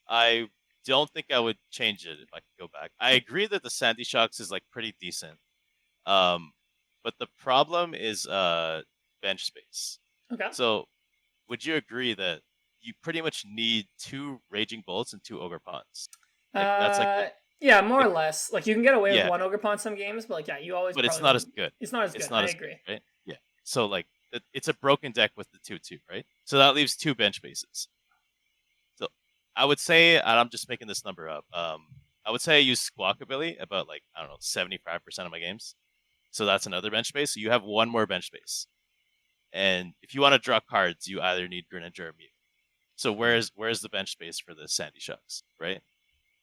I don't think I would change it if I could go back. I agree that the Sandy Shocks is like pretty decent, but the problem is bench space. Okay. So would you agree that you pretty much need 2 Raging Bolts and 2 Ogerpons? Like, that's like yeah, more or less. Like you can get away with 1 Ogerpon some games, but like you always. But it's not as good. It's not as good. I agree. Good, right? Yeah. So like it's a broken deck with the 2/2, right? So that leaves 2 bench bases. So I would say, and I'm just making this number up. I would say I use Squawkabilly about like 75% of my games. So that's another bench space. So you have 1 more bench space. And if you want to draw cards, you either need Greninja or Mew. So where's the bench space for the Sandy Shocks, right?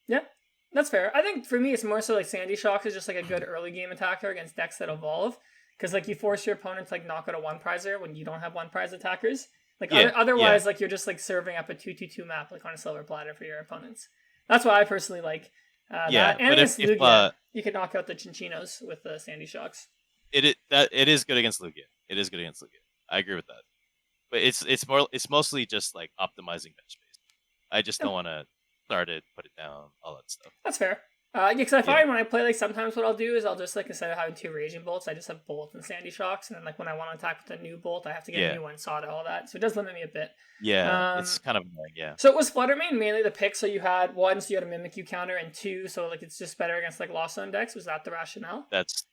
Yeah, that's fair. I think for me, it's more so like Sandy Shocks is just like a good early game attacker against decks that evolve. Because like you force your opponent to like knock out a 1 prizer when you don't have 1 prize attackers. Like otherwise, like you're just like serving up a 2/2 map like on a silver platter for your opponents. That's why I personally like that. And against Lugia, you can knock out the Chinchinos with the Sandy Shocks. It is good against Lugia. It is good against Lugia. I agree with that. But it's mostly just like optimizing bench space. I just don't want to start it, put it down, all that stuff. That's fair. Yeah, because I find when I play, like, sometimes what I'll do is I'll just, like, instead of having 2 Raging Bolts, I just have Bolt and Sandy Shocks, and then, like, when I want to attack with a new Bolt, I have to get a new one, Sawed, all that. So it does limit me a bit. Yeah, it's kind of annoying, yeah. So it was Flutter Mane mainly the pick, so you had 1, so you had a Mimikyu counter, and 2, so, like, it's just better against, like, Lost Zone decks? Was that the rationale? That's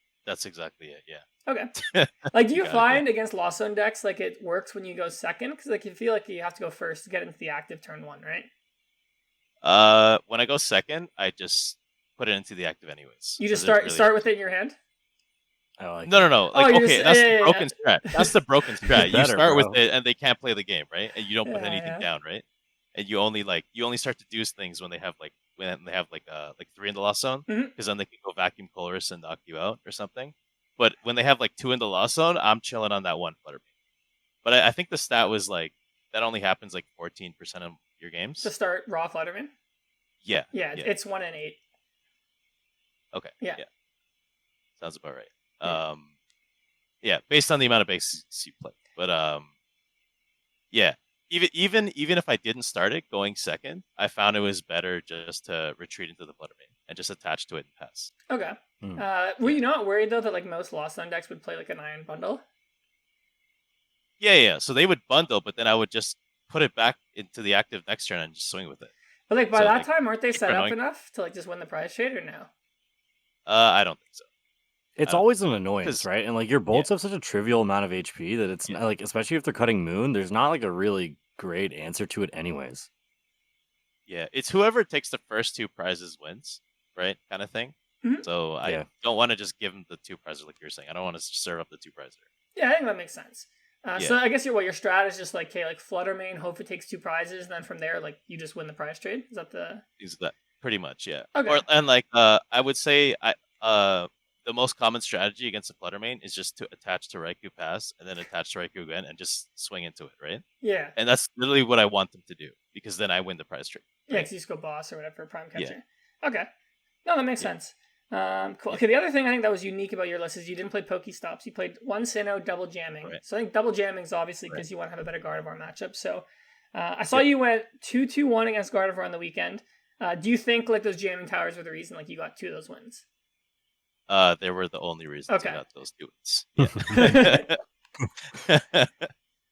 exactly it, yeah. Okay. Like, do you find against Lost Zone decks, like, it works when you go second? Because, like, you feel like you have to go first to get into the active turn 1, right? When I go second, I just put it into the active anyways. You just start with it in your hand? No. Like, okay, that's the broken strat. That's the broken strat. You start with it, and they can't play the game, right? And you don't put anything down, right? And you only start to do things when they have like 3 in the Lost Zone, because then they can go Vacuum Colorus and knock you out or something. But when they have like 2 in the Lost Zone, I'm chilling on that 1 Flutter Mane. But I think the stat was like that only happens like 14% of your games to start raw Flutter Mane. Yeah, it's 1 in 8. Okay. Yeah. Sounds about right. Yeah, based on the amount of bases you play. But yeah. Even if I didn't start it going second, I found it was better just to retreat into the Flutter Mane and just attach to it and pass. Okay. Were you not worried though that like most Lost Zone decks would play like an Iron Bundle? Yeah. So they would bundle, but then I would just put it back into the active next turn and just swing with it. But like by that time, aren't they set up enough to like just win the prize trade or no? I don't think so. It's always an annoyance, right? And like your bolts have such a trivial amount of HP that it's not, like, especially if they're cutting Moon, there's not like a really great answer to it anyways. Yeah, it's whoever takes the first 2 prizes wins, right? Kind of thing. So I don't want to just give them the 2 prizes like you're saying. I don't want to serve up the 2 prizes. Yeah, I think that makes sense. So I guess your strat is just like, okay, like Flutter Mane, hope it takes 2 prizes, and then from there, like you just win the prize trade. Is that the? Is that pretty much, yeah. Okay. And like I would say the most common strategy against a Flutter main is just to attach to Raikou pass and then attach to Raikou again and just swing into it, right? Yeah. And that's literally what I want them to do because then I win the prize trade. Right? Yeah, because you just go boss or whatever, prime catcher. Yeah. Okay. No, that makes sense. Cool. Okay, the other thing I think that was unique about your list is you didn't play Pokestops. You played one Sinnoh, double jamming. Right. So I think double jamming is obviously because you want to have a better Gardevoir matchup. So I saw you went 2-2-1 against Gardevoir on the weekend. Do you think like those jamming towers were the reason like you got 2 of those wins? They were the only reasons I got those 2 wins. Yeah.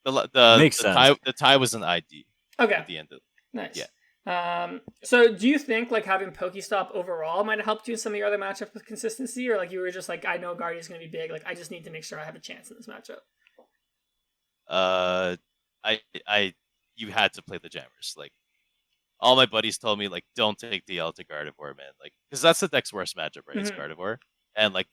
the tie was an ID. Okay. At the end of it. Nice. Yeah. So do you think like having Pokestop overall might have helped you in some of your other matchups with consistency, or like you were just like, I know Guardian's going to be big, like I just need to make sure I have a chance in this matchup? You had to play the jammers. Like all my buddies told me, like don't take DL to Gardevoir, man. Like because that's the deck's worst matchup, right? It's Gardevoir, and like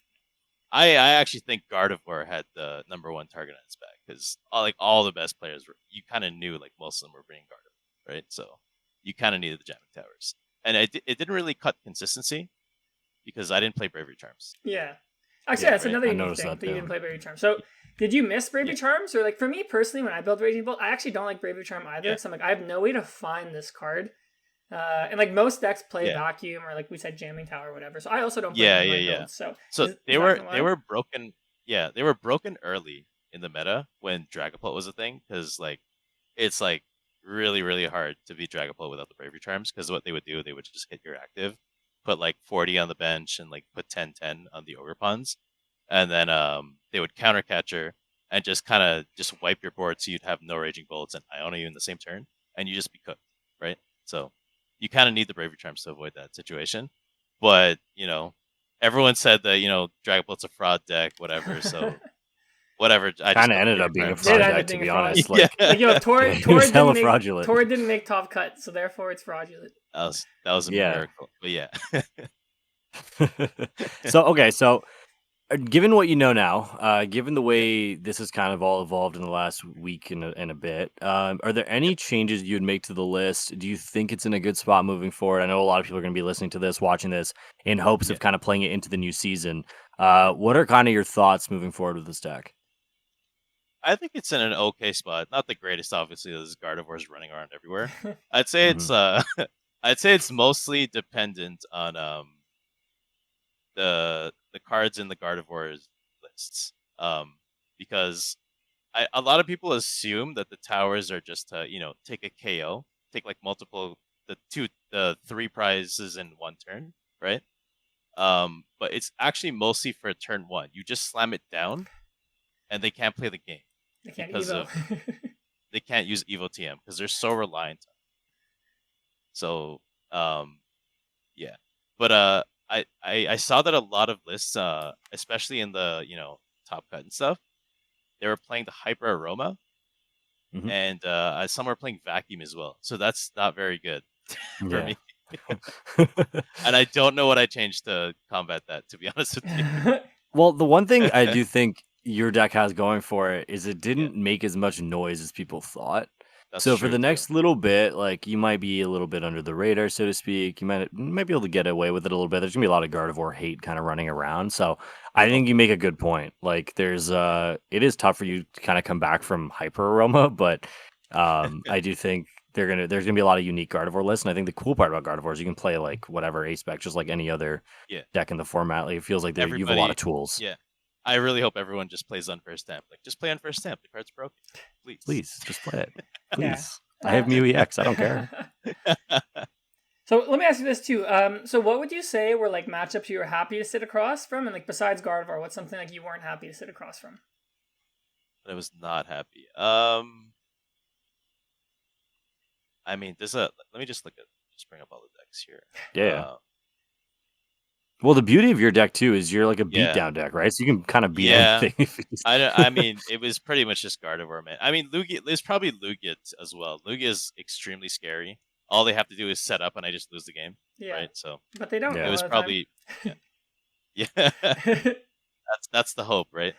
I actually think Gardevoir had the #1 target on its back because all the best players were. You kind of knew like most of them were bringing Gardevoir, right? So you kind of needed the jamming towers, and it didn't really cut consistency because I didn't play Bravery Charms. Yeah, actually, that's another unique thing that you didn't play Bravery Charms. So did you miss Bravery Charms, or like for me personally, when I build Raging Bolt, I actually don't like Bravery Charm either. So I'm like, I have no way to find this card. And like most decks play Vacuum or like we said jamming tower or whatever. So I also don't play builds, So they were broken. Yeah, they were broken early in the meta when Dragapult was a thing because like it's like really really hard to beat Dragapult without the Bravery Charms because what they would do, they would just hit your active, put like 40 on the bench and like put 10-10 on the Ogerpons, and then they would counter catcher and just kind of just wipe your board so you'd have no Raging Bolts and Iona you in the same turn and you just be cooked, right? So you kind of need the Bravery Charms to avoid that situation. But, everyone said that, Dragapult's a fraud deck, whatever. So, whatever. I kind of ended up being a fraud deck, to be honest. Tor didn't make top cut, so therefore it's fraudulent. That was a miracle. But yeah. So given what you know now, given the way this has kind of all evolved in the last week and a bit, are there any changes you'd make to the list? Do you think it's in a good spot moving forward? I know a lot of people are going to be listening to this, watching this, in hopes of kind of playing it into the new season. What are kind of your thoughts moving forward with this deck? I think it's in an okay spot. Not the greatest, obviously. There's Gardevoirs running around everywhere. I'd say it's it's mostly dependent on the cards in the Gardevoirs lists, because a lot of people assume that the towers are just to take a KO, take like the 3 prizes in one turn, right? But it's actually mostly for turn 1. You just slam it down, and they can't play the game they can't use Evo TM because they're so reliant on it. So yeah, but I saw that a lot of lists, especially in the top cut and stuff, they were playing the Hyper Aroma, and some were playing Vacuum as well. So that's not very good for me. And I don't know what I changed to combat that, to be honest with you. Well, the one thing I do think your deck has going for it is it didn't make as much noise as people thought. That's so for true, the next too. little bit, like you might be a little bit under the radar, so to speak. You might be able to get away with it a little bit. There's gonna be a lot of Gardevoir hate kind of running around. So I think you make a good point. Like there's it is tough for you to kind of come back from Hyper Aroma, but I do think there's gonna be a lot of unique Gardevoir lists. And I think the cool part about Gardevoir is you can play like whatever ace spec, just like any other deck in the format. Like it feels like you have a lot of tools. Yeah. I really hope everyone just plays Unfair Stamp. Like, just play Unfair Stamp. The card's broken. Please, just play it. Please. I have Mew EX. I don't care. So let me ask you this too. So what would you say were like matchups you were happy to sit across from, and like besides Gardevoir, what's something like you weren't happy to sit across from? I was not happy. I mean, let me just bring up all the decks here. Yeah. Well, the beauty of your deck too is you're like a beatdown deck, right? So you can kind of beat anything. I mean, it was pretty much just Gardevoir, man. I mean, Lugia. There's probably Lugia as well. Lugia is extremely scary. All they have to do is set up, and I just lose the game. Yeah. Right. So, but they don't. It was probably. Yeah. That's the hope, right?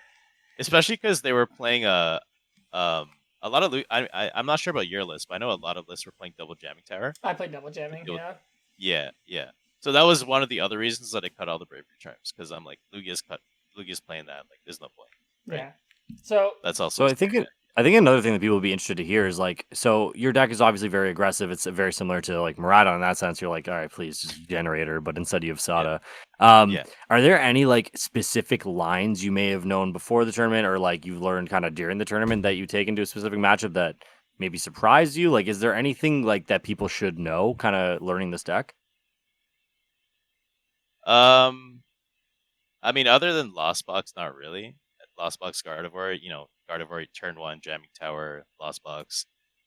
Especially because they were playing a lot of. I'm not sure about your list, but I know a lot of lists were playing double jamming tower. I played double jamming. Yeah. So that was one of the other reasons that I cut all the bravery charms, because I'm like, Lugia's playing that. Like, there's no point. Right? Yeah. So that's also. So I think another thing that people would be interested to hear is like, so your deck is obviously very aggressive. It's very similar to like Murata in that sense. You're like, all right, please just generator, but instead you have Sada. Yeah. Are there any like specific lines you may have known before the tournament, or like you've learned kind of during the tournament that you take into a specific matchup that maybe surprised you? Like, is there anything like that people should know, kind of learning this deck? I mean, other than Lost Box, not really. Lost Box Gardevoir, Gardevoir turn 1, Jamming Tower, Lost Box.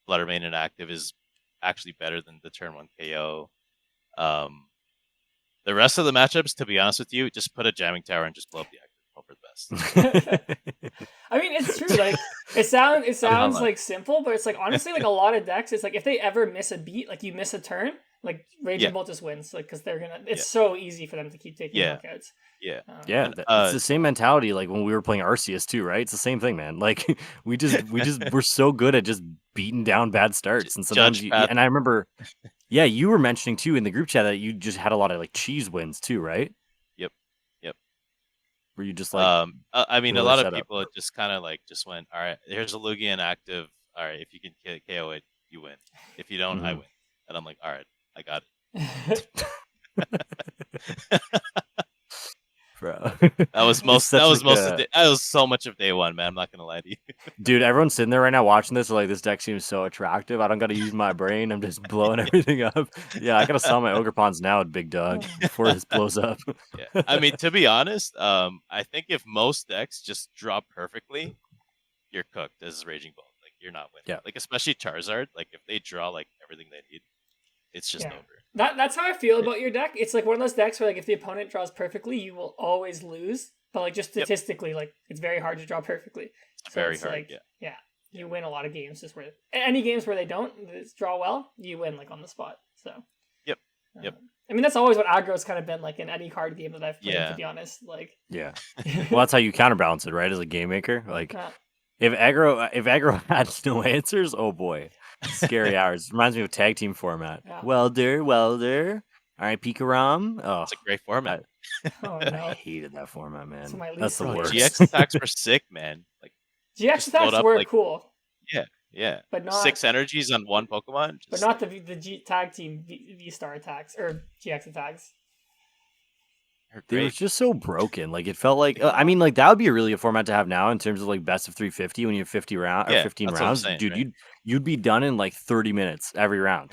Fluttermane inactive is actually better than the turn 1 KO. The rest of the matchups, to be honest with you, just put a Jamming Tower and just blow up the active. Hope for the best. I mean, it's true. Like, it sounds like simple, but it's like, honestly, like a lot of decks, it's like if they ever miss a beat, like you miss a turn, like Raging Bolt just wins, like, because they're gonna. It's so easy for them to keep taking knockouts. Yeah, it's the same mentality. Like when we were playing Arceus too, right? It's the same thing, man. Like we're so good at just beating down bad starts, and sometimes and I remember, you were mentioning too in the group chat that you just had a lot of like cheese wins too, right? Yep. Were you just like, I mean, a lot of people just kind of like just went, all right, here's a Lugia inactive. All right, if you can KO it, you win. If you don't, I win. And I'm like, all right, I got it. Bro. That was so much of day one, man. I'm not gonna lie to you. Dude, everyone's sitting there right now watching this. Like, this deck seems so attractive. I don't gotta use my brain. I'm just blowing everything up. Yeah, I gotta sell my Ogerpons now, big dog, before this blows up. I mean, to be honest, I think if most decks just draw perfectly, you're cooked as Raging Bolt. Like, you're not winning. Yeah. Like, especially Charizard. Like, if they draw like everything they need, it's just over. That's how I feel about your deck. It's like one of those decks where like if the opponent draws perfectly, you will always lose. But like just statistically, like it's very hard to draw perfectly. So very hard. Like, you win a lot of games just where any games where they don't draw well, you win like on the spot. So Yep. I mean, that's always what aggro's kind of been like in any card game that I've played. To be honest, like well, that's how you counterbalance it, right? As a game maker, like if aggro had no answers, oh boy. Scary hours. Reminds me of tag team format. Welder. All right, Pikaram. Oh, it's a great format. I hated that format, man. That's the worst. GX attacks were sick, man. Like GX attacks were cool. Yeah. But not 6 energies on one Pokemon. But not the tag team V-Star attacks or GX attacks. They were just so broken. Like it felt like I mean, like that would be really a format to have now in terms of like best of 350 when you have 50 round or 15 rounds, dude. Right? You'd be done in like 30 minutes every round.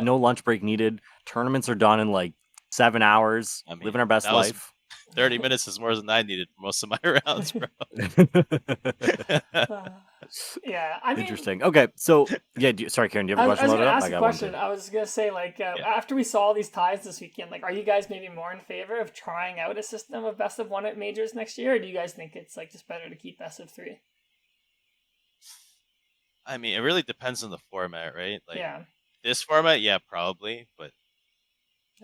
No lunch break needed. Tournaments are done in like 7 hours. I mean, living our best life. 30 minutes is more than I needed for most of my rounds, bro. I mean, interesting. Okay, so sorry, Karen, do you have a question? I was going to ask a question. I was going to say, like, after we saw all these ties this weekend, like, are you guys maybe more in favor of trying out a system of best of 1 at majors next year, or do you guys think it's like just better to keep best of 3? I mean, it really depends on the format, right? Like, this format, probably, but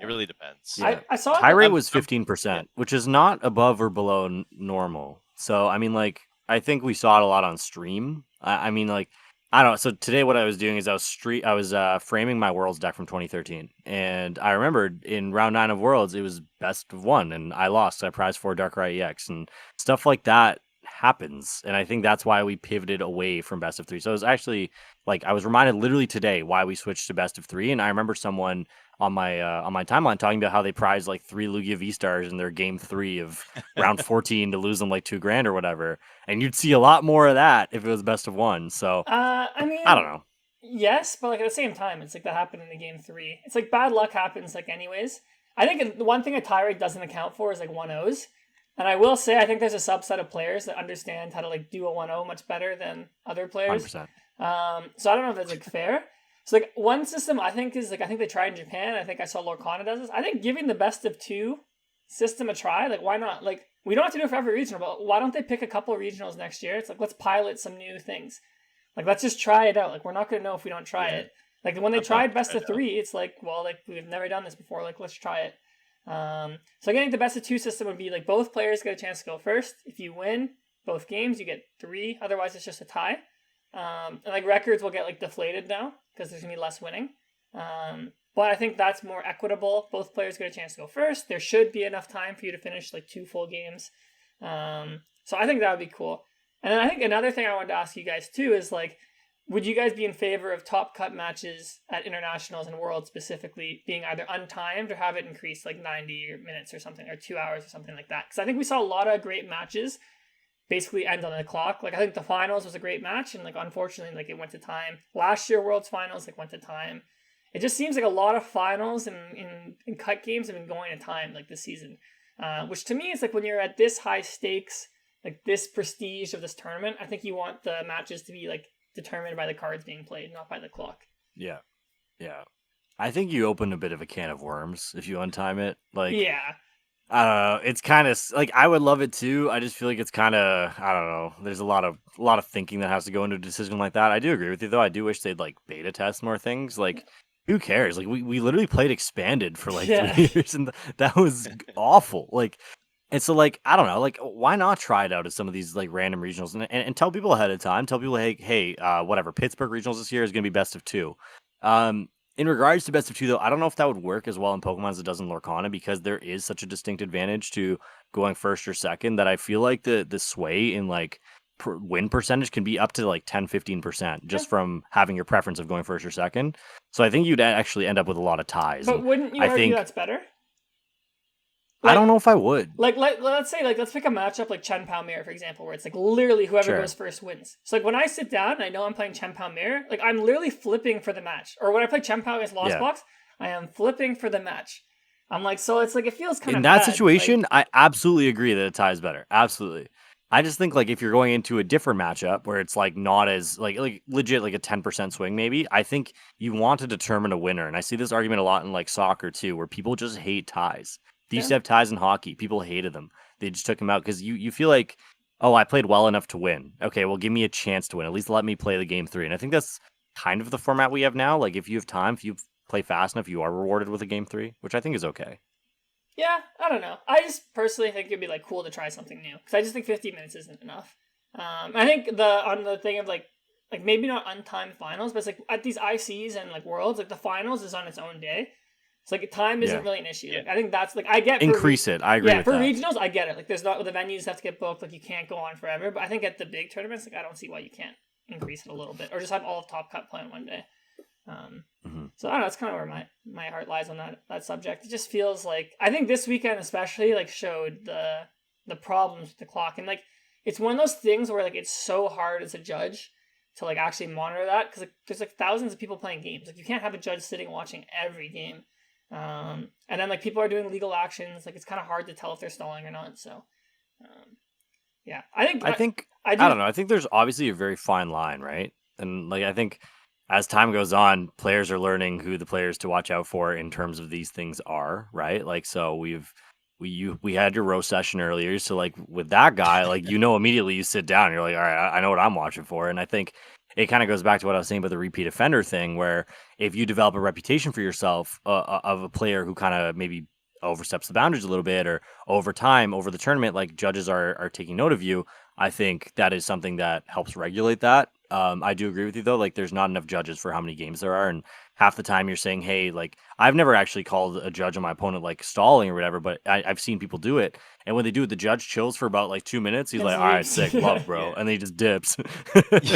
it really depends. I saw tie rate was 15%, which is not above or below normal. So I mean, like, I think we saw it a lot on stream. I mean, like, I don't know. So today, what I was doing is I was framing my Worlds deck from 2013, and I remembered in round 9 of Worlds it was best of 1, and I lost. I prized 4 Darkrai EX, and stuff like that happens, and I think that's why we pivoted away from best of 3. So it was actually like I was reminded literally today why we switched to best of 3, and I remember someone on my timeline talking about how they prized like 3 Lugia V-Stars in their game 3 of round 14 to lose them like $2,000 or whatever, and you'd see a lot more of that if it was best of 1. So I mean, I don't know. Yes, but like at the same time, it's like that happened in the game 3. It's like bad luck happens like anyways. I think the one thing a tie rate doesn't account for is like 1-0s. And I will say, I think there's a subset of players that understand how to like do a 1-0 much better than other players. 100%. So I don't know if that's like fair. So like one system I think is like, I think they tried in Japan. I think I saw Lorcana does this. I think giving the best of 2 system a try, like why not? Like we don't have to do it for every regional, but why don't they pick a couple of regionals next year? It's like, let's pilot some new things. Like, let's just try it out. Like we're not going to know if we don't try it. Like when they tried best of 3, it's like, well, like we've never done this before. Like let's try it. So again, the best of 2 system would be like both players get a chance to go first. If you win both games, you get 3. Otherwise, it's just a tie. And like records will get like deflated now because there's gonna be less winning. But I think that's more equitable. Both players get a chance to go first. There should be enough time for you to finish like 2 full games. So I think that would be cool. And then I think another thing I wanted to ask you guys too is like, would you guys be in favor of top cut matches at internationals and worlds specifically being either untimed or have it increased like 90 minutes or something, or 2 hours or something like that? Because I think we saw a lot of great matches basically end on the clock. Like I think the finals was a great match, and like unfortunately like it went to time. Last year Worlds finals like went to time. It just seems like a lot of finals and in cut games have been going to time like this season, which to me is like when you're at this high stakes, like this prestige of this tournament, I think you want the matches to be like determined by the cards being played, not by the clock. Yeah. I think you open a bit of a can of worms if you untime it. Like, yeah, I don't know. It's kind of like I would love it too. I just feel like it's kind of, I don't know. There's a lot of thinking that has to go into a decision like that. I do agree with you though. I do wish they'd like beta test more things. Like, who cares? Like we literally played expanded for like 3 years, and that was awful. Like, and so like I don't know. Like, why not try it out at some of these like random regionals and tell people ahead of time. Tell people, hey, whatever. Pittsburgh regionals this year is going to be best of 2. In regards to best of 2, though, I don't know if that would work as well in Pokemon as it does in Lorcana, because there is such a distinct advantage to going first or second that I feel like the sway in like win percentage can be up to like 10-15% just from having your preference of going first or second. So I think you'd actually end up with a lot of ties. But wouldn't you argue that's better? Like, I don't know if I would. Like, let's say, like, let's pick a matchup like Chen Pao Mirror, for example, where it's like literally whoever goes first wins. So like when I sit down and I know I'm playing Chen Pao Mirror, like I'm literally flipping for the match. Or when I play Chen Pao against Lost Box, I am flipping for the match. I'm like, so it's like it feels kind of in that bad. situation. Like, I absolutely agree that a tie is better. Absolutely. I just think like if you're going into a different matchup where it's like not as like legit like a 10% swing maybe, I think you want to determine a winner. And I see this argument a lot in like soccer too, where people just hate ties. They used to have ties in hockey. People hated them. They just took them out because you feel like, oh, I played well enough to win. Okay, well, give me a chance to win. At least let me play the game 3. And I think that's kind of the format we have now. Like if you have time, if you play fast enough, you are rewarded with a game 3, which I think is okay. Yeah, I don't know. I just personally think it'd be like cool to try something new because I just think 50 minutes isn't enough. I think on the thing of like maybe not untimed finals, but it's like at these ICs and like worlds, like the finals is on its own day. So like time isn't really an issue. Like, I think that's like I get increase it. I agree. Yeah, with for that. regionals, I get it. Like there's not the venues have to get booked. Like you can't go on forever. But I think at the big tournaments, like I don't see why you can't increase it a little bit or just have all of Top Cut play on one day. So I don't know. That's kind of where my heart lies on that subject. It just feels like I think this weekend especially like showed the problems with the clock, and like it's one of those things where like it's so hard as a judge to like actually monitor that because like there's like thousands of people playing games. Like you can't have a judge sitting watching every game. And then like people are doing legal actions. Like it's kind of hard to tell if they're stalling or not. So, yeah, I don't know. I think there's obviously a very fine line, right? And like I think as time goes on, players are learning who the players to watch out for in terms of these things are, right? Like so we had your roast session earlier, so like with that guy, like immediately you sit down and you're like, all right, I know what I'm watching for, and I think it kind of goes back to what I was saying about the repeat offender thing, where if you develop a reputation for yourself of a player who kind of maybe oversteps the boundaries a little bit, or over time, over the tournament, like judges are taking note of you, I think that is something that helps regulate that. I do agree with you though. Like there's not enough judges for how many games there are. And half the time you're saying, hey, like I've never actually called a judge on my opponent like stalling or whatever, but I've seen people do it. And when they do it, the judge chills for about like 2 minutes. He's like, all right, sick, love, bro. And then he just dips.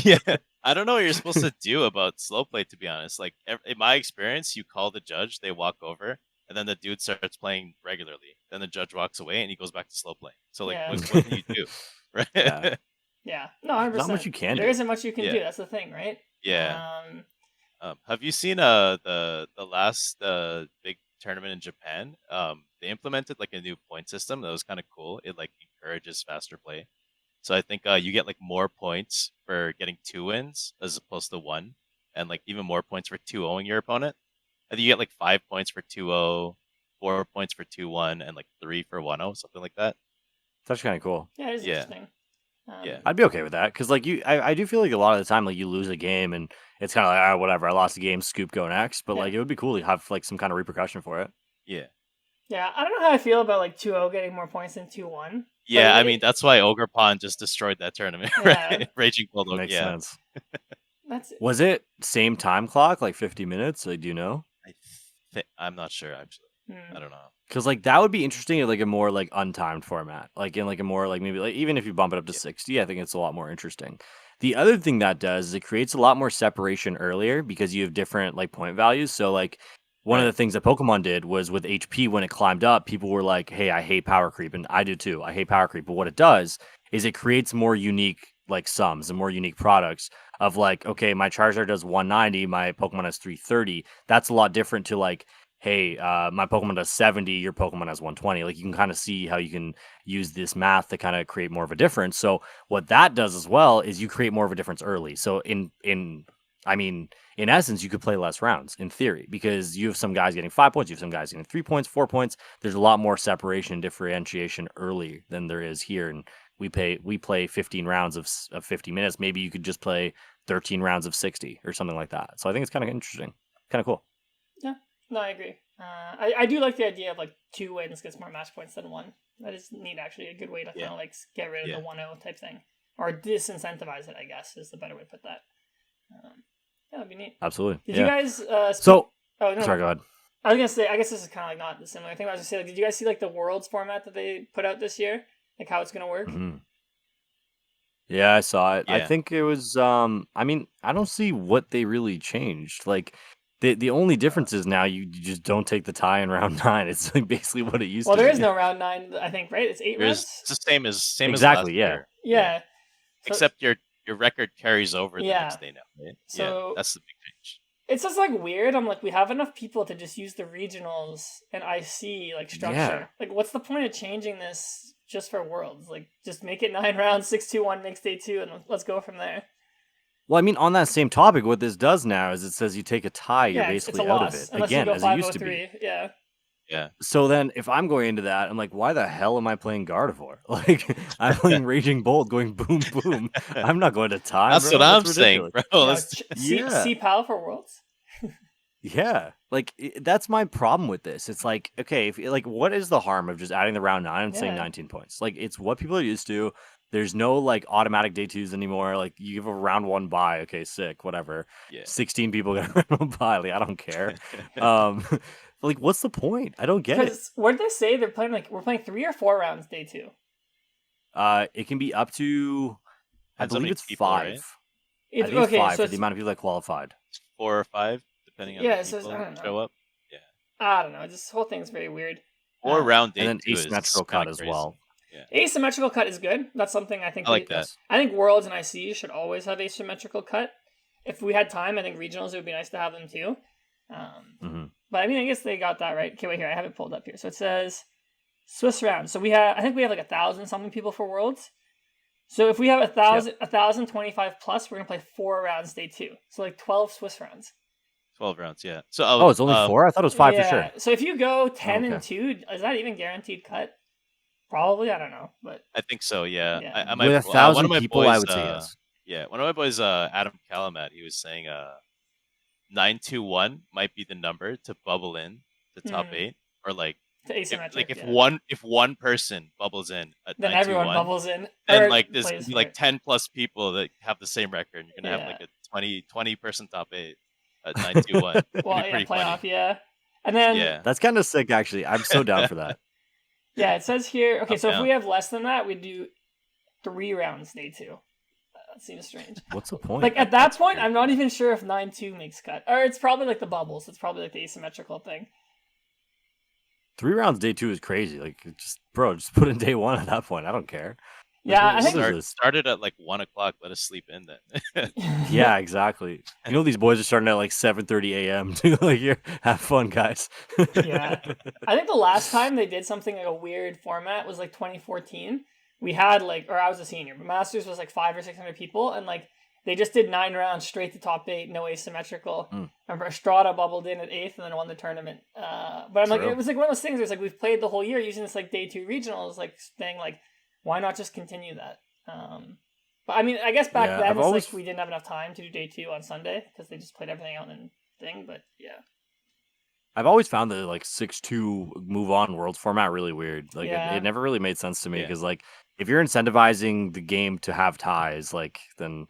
Yeah. I don't know what you're supposed to do about slow play, to be honest. Like in my experience, you call the judge, they walk over, and then the dude starts playing regularly. Then the judge walks away and he goes back to slow play. So like, what can you do? Right? Yeah. No, 100%. Not much you can do. There isn't much you can do. That's the thing, right? Yeah. Have you seen the last big tournament in Japan? They implemented like a new point system that was kind of cool. It like encourages faster play. So I think you get like more points for getting 2 wins as opposed to 1, and like even more points for 2-0ing your opponent. I think you get like 5 points for 2-0, 4 points for 2-1, and like 3 for 1-0, something like that. That's kind of cool. Yeah, it is interesting. Yeah, I'd be okay with that because like I do feel like a lot of the time like you lose a game and it's kind of like whatever, I lost a game, scoop, go next. But like it would be cool to have like some kind of repercussion for it. Yeah. Yeah, I don't know how I feel about like 2-0 getting more points than 2-1. Yeah, I mean that's why Ogerpon just destroyed that tournament, right? Raging Bolt Ogerpon. Makes sense. Was it same time clock, like 50 minutes? Like, do you know? I'm not sure actually. I don't know. Because like that would be interesting in like a more like untimed format, like in like a more like maybe like even if you bump it up to 60, I think it's a lot more interesting. The other thing that does is it creates a lot more separation earlier because you have different like point values. So like one of the things that Pokemon did was with HP when it climbed up, people were like, "Hey, I hate power creep," and I do too. I hate power creep, but what it does is it creates more unique like sums and more unique products of like, okay, my Charizard does 190, my Pokemon has 330. That's a lot different to like, hey, my Pokemon does 70, your Pokemon has 120. Like you can kind of see how you can use this math to kind of create more of a difference. So what that does as well is you create more of a difference early. So in essence, you could play less rounds in theory because you have some guys getting 5 points, you have some guys getting 3 points, 4 points. There's a lot more separation and differentiation early than there is here. And we play 15 rounds of 50 minutes. Maybe you could just play 13 rounds of 60 or something like that. So I think it's kind of interesting, kind of cool. Yeah, no, I agree. I do like the idea of like 2 wins gets more match points than 1. That is neat, actually. A good way to kind of like get rid of the 1-0 type thing. Or disincentivize it, I guess, is the better way to put that. Yeah, that'd be neat. Absolutely. Did you guys So, oh, no. Sorry, go ahead. I was gonna say, I guess this is kind of like not the similar thing. I was gonna say, like, did you guys see like the Worlds format that they put out this year? Like how it's gonna work? Mm-hmm. Yeah, I saw it. I Yeah. think it was I mean, I don't see what they really changed. Like the only difference is now you just don't take the tie in round 9. It's like basically what it used Well, to there be. is no round 9, I think, right? It's 8 rounds. It's the same as Exactly, last yeah. year. Yeah. So, Except your record carries over the next day now, right? So that's the big change. It's just like weird. I'm like, we have enough people to just use the regionals and IC like structure. Yeah. Like, what's the point of changing this just for Worlds? Like, just make it 9 rounds, 6-2-1 makes day 2, and let's go from there. Well, I mean, on that same topic, what this does now is it says you take a tie, you're basically it's a out loss, of it unless again, you go as it used to be. 5-0-3. Yeah. Yeah. So then, if I'm going into that, I'm like, why the hell am I playing Gardevoir? Like, I'm playing Raging Bolt, going boom, boom. I'm not going to tie. That's bro. what I'm That's saying, ridiculous. bro. See PAL for Worlds. Yeah, like that's my problem with this. It's like, okay, like, what is the harm of just adding the round 9 and saying 19 points? Like, it's what people are used to. There's no like automatic day 2s anymore. Like, you give a round 1 bye, okay, sick, whatever. Yeah. 16 people get a round 1 bye. Like, I don't care. Like, what's the point? I don't get it. Because what did they say? They're playing like we're playing 3 or 4 rounds day 2. It can be up to, I believe it's people, 5. right? I think it's 5 for the amount of people that qualified. 4 or 5, depending on the people I don't know. show up. Yeah. I don't know. This whole thing's very weird. Or round day and then 2 asymmetrical cut as well. Yeah. Asymmetrical cut is good. That's something I think I like that. I think Worlds and IC should always have asymmetrical cut. If we had time, I think regionals it would be nice to have them too. But I mean, I guess they got that right. Okay, wait here. I have it pulled up here. So it says Swiss round. So I think we have like 1,000 something people for Worlds. So if we have 1,025 plus, we're gonna play 4 rounds day 2. So like 12 Swiss rounds. 12 rounds, yeah. So it's only 4? I thought it was 5 for sure. So if you go 10 and 2, is that even guaranteed cut? Probably, I don't know, but I think so. Yeah, yeah. With 1,000 people, boys, I would say yes. Yeah, one of my boys, Adam Calamat, he was saying 921 might be the number to bubble in the top 8, or like to asymmetric. If one person bubbles in at then 921, everyone bubbles in. Then like there's gonna be like 10 plus people that have the same record. And you're gonna have like a 20 person top 8 at 921. Well, playoff, and then that's kind of sick. Actually, I'm so down for that. Yeah, it says here. Okay, so if we have less than that, we do 3 rounds day 2. That seems strange. What's the point? Like at that point, I'm not even sure if 9-2 makes cut, or it's probably like the bubbles. It's probably like the asymmetrical thing. 3 rounds day 2 is crazy. Like, just put in day 1 at that point. I don't care. Yeah, I think started at like 1 o'clock. Let us sleep in then. Yeah, exactly. You know, these boys are starting at like 7:30 a.m. to like here. Have fun, guys. Yeah, I think the last time they did something like a weird format was like 2014. We had or I was a senior, but Masters was like 500 or 600 people, and like they just did 9 rounds straight to top 8, no asymmetrical. Remember, Estrada bubbled in at 8th and then won the tournament. But I'm like, it was like one of those things where it's like we've played the whole year using this like day 2 regionals, like saying like, why not just continue that? But I mean, I guess back then it's like we didn't have enough time to do day 2 on Sunday because they just played everything out in thing. But yeah, I've always found the like 6-2 move on Worlds format really weird. Like it never really made sense to me because like if you're incentivizing the game to have ties, like then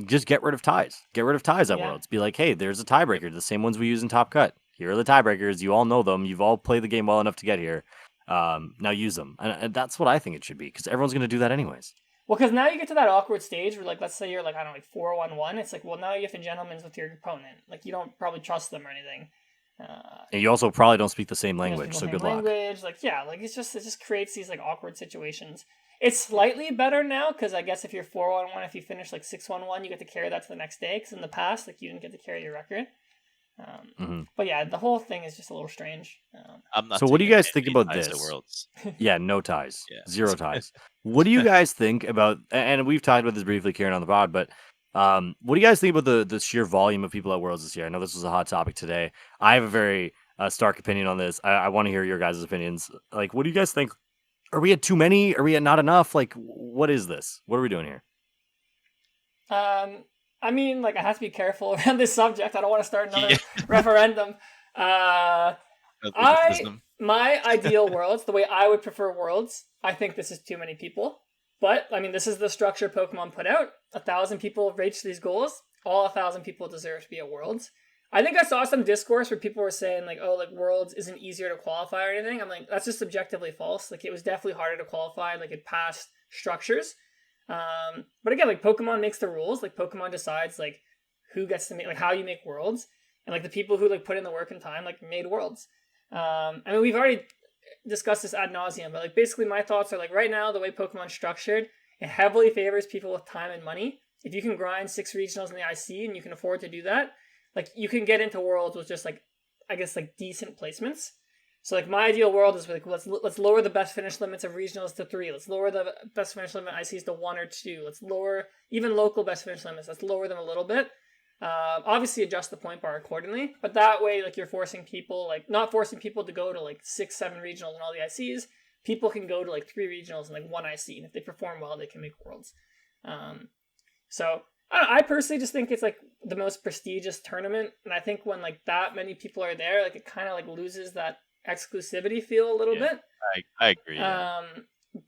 just get rid of ties. Get rid of ties at Worlds. Be like, hey, there's a tiebreaker, the same ones we use in Top Cut. Here are the tiebreakers. You all know them. You've all played the game well enough to get here. Now use them, and that's what I think it should be, because everyone's going to do that anyways. Well, because now you get to that awkward stage where, like, let's say you're like, I don't know, like 4-1-1. It's like, well, now you have to gentlemen's with your opponent. Like, you don't probably trust them or anything. And you also probably don't speak the same language, so good luck. Like, yeah, like it just creates these like awkward situations. It's slightly better now because I guess if you're 4-1-1, if you finish like 6-1-1, you get to carry that to the next day. Because in the past, like you didn't get to carry your record. But yeah, the whole thing is just a little strange. So what do you guys think about this? Yeah, no ties. Zero ties. What do you guys think about, and we've talked about this briefly, Kieran, on the pod, but what do you guys think about the sheer volume of people at Worlds this year? I know this was a hot topic today. I have a very stark opinion on this. I want to hear your guys' opinions. Like, what do you guys think? Are we at too many? Are we at not enough? Like, what is this? What are we doing here? I mean, like, I have to be careful around this subject. I don't want to start another referendum. My ideal Worlds, the way I would prefer Worlds, I think this is too many people. But, I mean, this is the structure Pokemon put out. 1,000 people reach these goals. All 1,000 people deserve to be at Worlds. I think I saw some discourse where people were saying, like, oh, like, Worlds isn't easier to qualify or anything. I'm like, that's just objectively false. Like, it was definitely harder to qualify. Like, it passed structures. But again, like, Pokemon makes the rules. Like, Pokemon decides, like, who gets to make, like, how you make Worlds. And, like, the people who, like, put in the work and time, like, made Worlds. I mean, we've already discussed this ad nauseum, but, like, basically my thoughts are, like, right now, the way Pokemon's structured, it heavily favors people with time and money. If you can grind 6 regionals in the IC and you can afford to do that, like, you can get into Worlds with just, like, I guess, like, decent placements. So, like, my ideal world is, like, let's lower the best finish limits of regionals to 3. Let's lower the best finish limit ICs to 1 or 2. Let's lower even local best finish limits. Let's lower them a little bit. Obviously adjust the point bar accordingly, but that way, like, you're forcing people, like, not forcing people to go to, like, 6-7 regionals and all the ICs. People can go to, like, 3 regionals and, like, 1 IC, and if they perform well, they can make Worlds. So I don't know, I personally just think it's, like, the most prestigious tournament, and I think when, like, that many people are there, like, it kind of, like, loses that exclusivity feel a little bit. I agree. Yeah.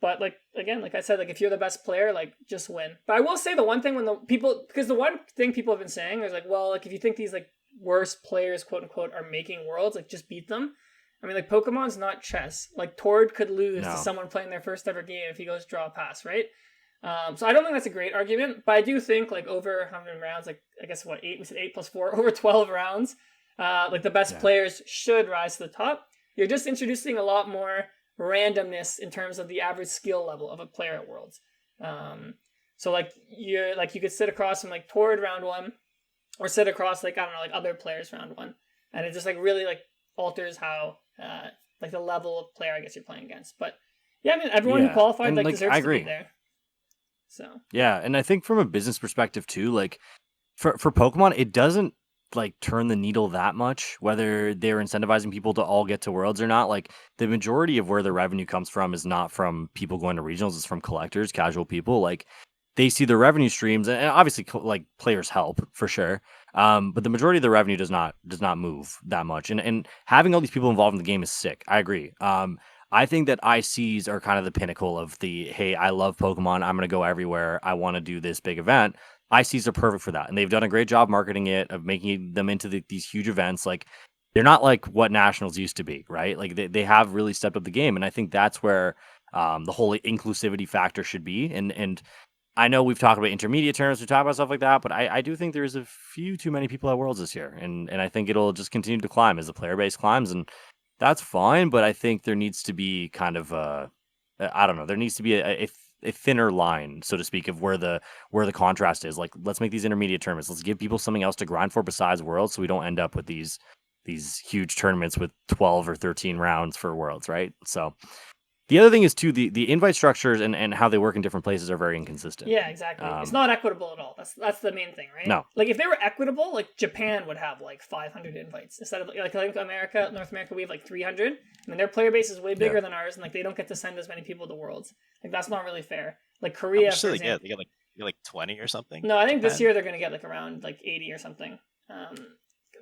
But, like, again, like I said, like, if you're the best player, like, just win. But I will say the one thing because the one thing people have been saying is, like, well, like, if you think these, like, worst players, quote unquote, are making Worlds, like, just beat them. I mean, like, Pokemon's not chess. Like, Tord could lose to someone playing their first ever game if he goes draw a pass, right? So I don't think that's a great argument, but I do think, like, over how many rounds, like, I guess what, 8, we said 8 plus 4, over 12 rounds, like, the best players should rise to the top. You're just introducing a lot more randomness in terms of the average skill level of a player at Worlds. So, like, you could sit across from, like, Tord round 1, or sit across, like, I don't know, like, other players round 1, and it just, like, really, like, alters how like, the level of player I guess you're playing against. But yeah, I mean, everyone who qualified, like, deserves to be there. So yeah, and I think from a business perspective too, like, for Pokemon, it doesn't, like, turn the needle that much whether they're incentivizing people to all get to Worlds or not. Like, the majority of where the revenue comes from is not from people going to regionals, it's from collectors, casual people. Like, they see the revenue streams, and obviously, like, players help for sure, but the majority of the revenue does not move that much, and having all these people involved in the game is sick. I agree. I think that ICs are kind of the pinnacle of the, hey, I love Pokemon, I'm going to go everywhere, I want to do this big event. ICs are perfect for that, and they've done a great job marketing it, of making them into these huge events. Like, they're not like what Nationals used to be, right? Like, they have really stepped up the game, and I think that's where the whole inclusivity factor should be. And I know we've talked about intermediate tournaments, we talk about stuff like that, but I do think there's a few too many people at Worlds this year, and I think it'll just continue to climb as the player base climbs, and that's fine. But I think there needs to be kind of I don't know, there needs to be a thinner line, so to speak, of where the contrast is. Like, let's make these intermediate tournaments. Let's give people something else to grind for besides Worlds, so we don't end up with these huge tournaments with 12 or 13 rounds for Worlds, right? So the other thing is too, the invite structures and how they work in different places are very inconsistent. Yeah, exactly. It's not equitable at all. That's the main thing, right? No. Like, if they were equitable, like, Japan would have, like, 500 invites instead of, like North America, we have, like, 300. I mean, their player base is way bigger than ours, and, like, they don't get to send as many people to Worlds. Like, that's not really fair. Like, Korea, for example, they get like 20 or something. No, I think this year they're going to get, like, around, like, 80 or something.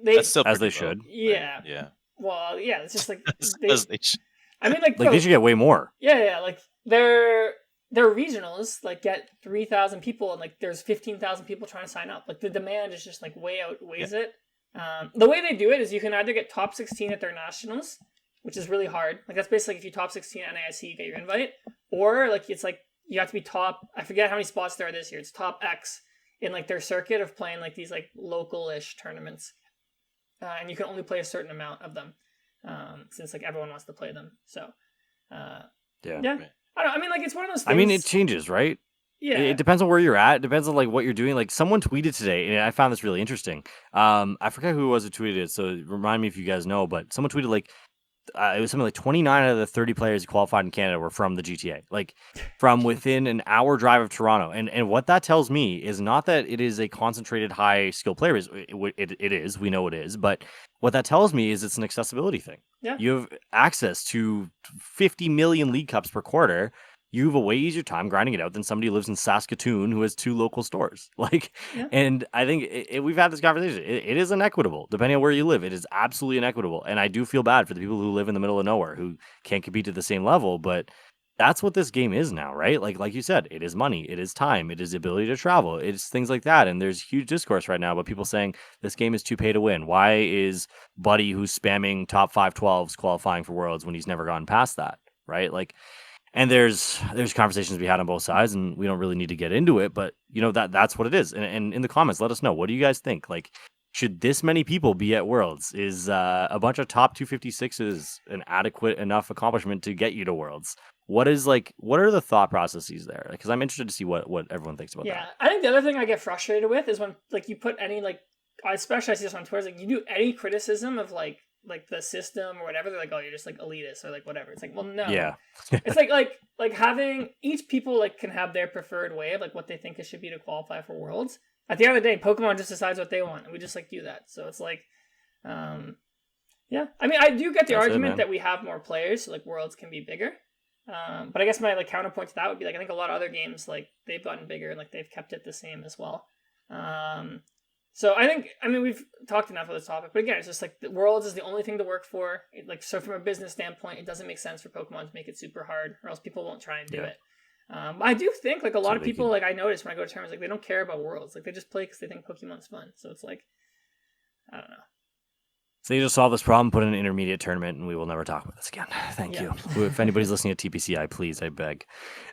That's still as they should. Yeah. Yeah. Well, yeah, it's just like as they should. I mean, like they should get way more. Yeah, like, they're their regionals like get 3,000 people, and like there's 15,000 people trying to sign up. Like the demand is just like way outweighs it. The way they do it is you can either get top 16 at their nationals, which is really hard. Like that's basically if you top 16 at NAIC, you get your invite, or like it's like you have to be top. I forget how many spots there are this year. It's top X in like their circuit of playing like these like local-ish tournaments, and you can only play a certain amount of them, since like everyone wants to play them. So, yeah. I mean, like it's one of those things. I mean, it changes, right? Yeah. It depends on where you're at. It depends on like what you're doing. Like someone tweeted today, and I found this really interesting. I forget who it was who tweeted it, so remind me if you guys know. But someone tweeted like it was something like 29 out of the 30 players who qualified in Canada were from the GTA, like from within an hour drive of Toronto. And what that tells me is not that it is a concentrated high skill player. It is, we know it is, but what that tells me is it's an accessibility thing. Yeah. You have access to 50 million League Cups per quarter. You have a way easier time grinding it out than somebody who lives in Saskatoon who has 2 local stores. Like, and I think we've had this conversation. It is inequitable depending on where you live. It is absolutely inequitable, and I do feel bad for the people who live in the middle of nowhere who can't compete to the same level. But that's what this game is now, right? Like you said, it is money, it is time, it is ability to travel, it's things like that. And there's huge discourse right now about people saying this game is too pay to win. Why is Buddy, who's spamming top 512s, qualifying for Worlds when he's never gone past that, right? Like. And there's conversations to be had on both sides, and we don't really need to get into it, but you know that's what it is. And in the comments, let us know, what do you guys think? Like, should this many people be at Worlds? Is a bunch of top 256s an adequate enough accomplishment to get you to Worlds? What are the thought processes there? Because I'm interested to see what everyone thinks about that. Yeah, I think the other thing I get frustrated with is when like you put any like, especially I see this on Twitter, like you do any criticism of like the system or whatever, they're like, oh, you're just like elitist or like whatever. It's like, well, no. Yeah. It's like having each people like can have their preferred way of like what they think it should be to qualify for Worlds. At the end of the day, Pokemon just decides what they want, and we just like do that. So it's like, yeah. I mean, I do get the argument that we have more players, so like Worlds can be bigger. But I guess my like counterpoint to that would be like I think a lot of other games like they've gotten bigger and like they've kept it the same as well. So I mean, we've talked enough of this topic, but again, it's just like the Worlds is the only thing to work for. So from a business standpoint, it doesn't make sense for Pokemon to make it super hard, or else people won't try and do it. I do think like a lot of people, like I notice when I go to tournaments, like they don't care about Worlds. Like they just play because they think Pokemon's fun. So it's like, I don't know. So you just solve this problem, put in an intermediate tournament, and we will never talk about this again. Thank you. If anybody's listening to TPCI, please, I beg.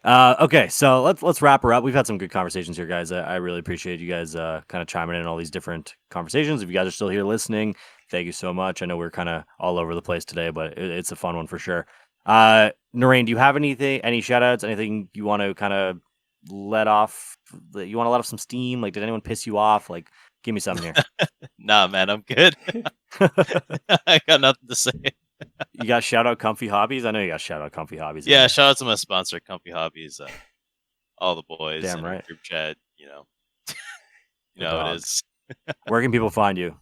Okay, so let's wrap her up. We've had some good conversations here, guys. I really appreciate you guys kind of chiming in all these different conversations. If you guys are still here listening, thank you so much. I know we're kind of all over the place today, but it's a fun one for sure. Naraine, do you have any shout outs, anything you want to kind of let off? You want to let off some steam? Like, did anyone piss you off? Like, give me something here. Nah, man, I'm good. I got nothing to say. You got shout out Comfy Hobbies? I know you got shout out Comfy Hobbies. Yeah, shout out to my sponsor, Comfy Hobbies. All the boys. Damn in right. Group chat, you know. How it is. Where can people find you?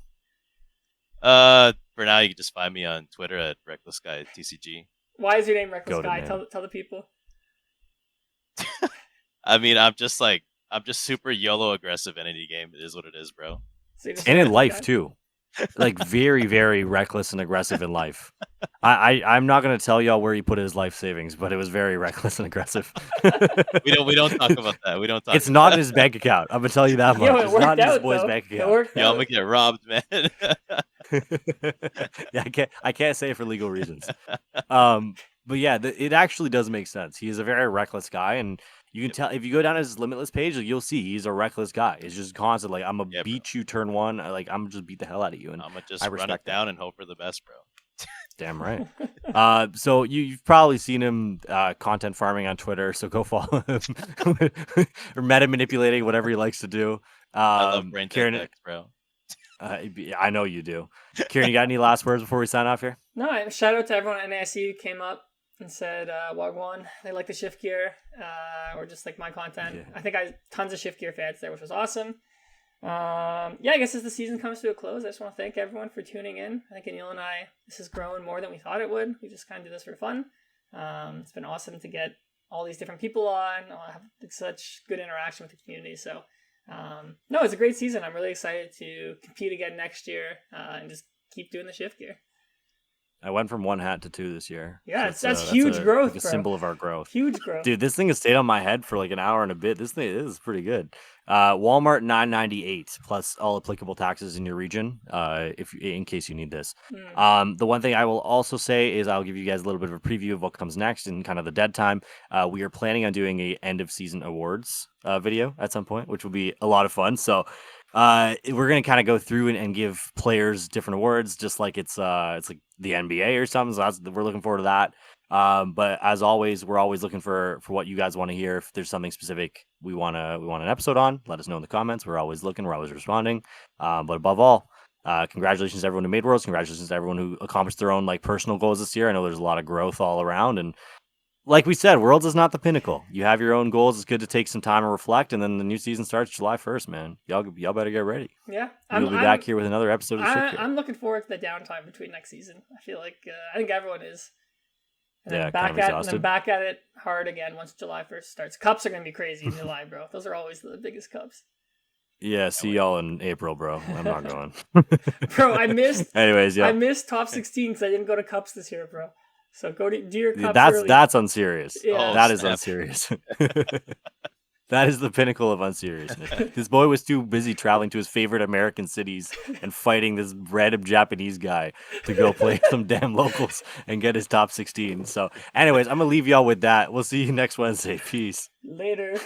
For now, you can just find me on Twitter at Reckless Guy TCG. Why is your name Reckless Guy? Tell the people. I mean, I'm just super YOLO aggressive in any game. It is what it is, bro. So and in life too. Like very, very reckless and aggressive in life. I'm not gonna tell y'all where he put his life savings, but it was very reckless and aggressive. we don't talk about that. We don't talk. It's not in his bank account. I'm gonna tell you that much. Yo, it's not in his boy's bank account. Yeah, I'm gonna get robbed, man. Yeah, I can't say it for legal reasons. But yeah, it actually does make sense. He is a very reckless guy, and you can tell if you go down his Limitless page, you'll see he's a reckless guy. It's just constant, like, I'm gonna beat you turn one, like I'm gonna just beat the hell out of you, and I'm gonna just run it down and hope for the best, bro. Damn right. So you've probably seen him content farming on Twitter, so go follow him or meta manipulating, whatever he likes to do. I love brain Kieran, decks, bro. I know you do. Kieran, you got any last words before we sign off here? No, shout out to everyone at NAIC who came up and said Wagwan, they like the shift gear or just like my content. Yeah. I think I tons of shift gear fans there, which was awesome. I guess as the season comes to a close, I just want to thank everyone for tuning in. I think Anil and I, this has grown more than we thought it would. We just kind of do this for fun. It's been awesome to get all these different people on, have such good interaction with the community. So no, it's a great season. I'm really excited to compete again next year and just keep doing the shift gear. I went from 1 hat to 2 this year. Yeah, so that's huge growth, like a bro. symbol of our growth. Huge growth. Dude, this thing has stayed on my head for like an hour and a bit. This is pretty good. Walmart $9.98 plus all applicable taxes in your region, if in case you need this. The one thing I will also say is I'll give you guys a little bit of a preview of what comes next and kind of the dead time. We are planning on doing a end of season awards video at some point, which will be a lot of fun. So we're gonna kind of go through and give players different awards, just like it's like the NBA or something. So we're looking forward to that. But as always, we're always looking for what you guys want to hear. If there's something specific we want an episode on, let us know in the comments. We're always looking, we're always responding. But above all, congratulations to everyone who made Worlds. Congratulations to everyone who accomplished their own like personal goals this year. I know there's a lot of growth all around, and like we said, Worlds is not the pinnacle. You have your own goals. It's good to take some time and reflect, and then the new season starts July 1st, man. Y'all better get ready. Yeah, we'll be back here with another episode of Shit Kick. I'm looking forward to the downtime between next season. I feel like I think everyone is. And yeah, back kind of exhausted. And then back at it hard again once July 1st starts. Cups are gonna be crazy in July, bro. Those are always the biggest cups. Yeah, see y'all in April, bro. I'm not going. Bro, I missed. Anyways, yeah. I missed top 16 because I didn't go to Cups this year, bro. So do your Cups early. That's unserious. Yeah. That is unserious. That is the pinnacle of unseriousness. This boy was too busy traveling to his favorite American cities and fighting this random Japanese guy to go play some damn locals and get his top 16. So, anyways, I'm going to leave y'all with that. We'll see you next Wednesday. Peace. Later.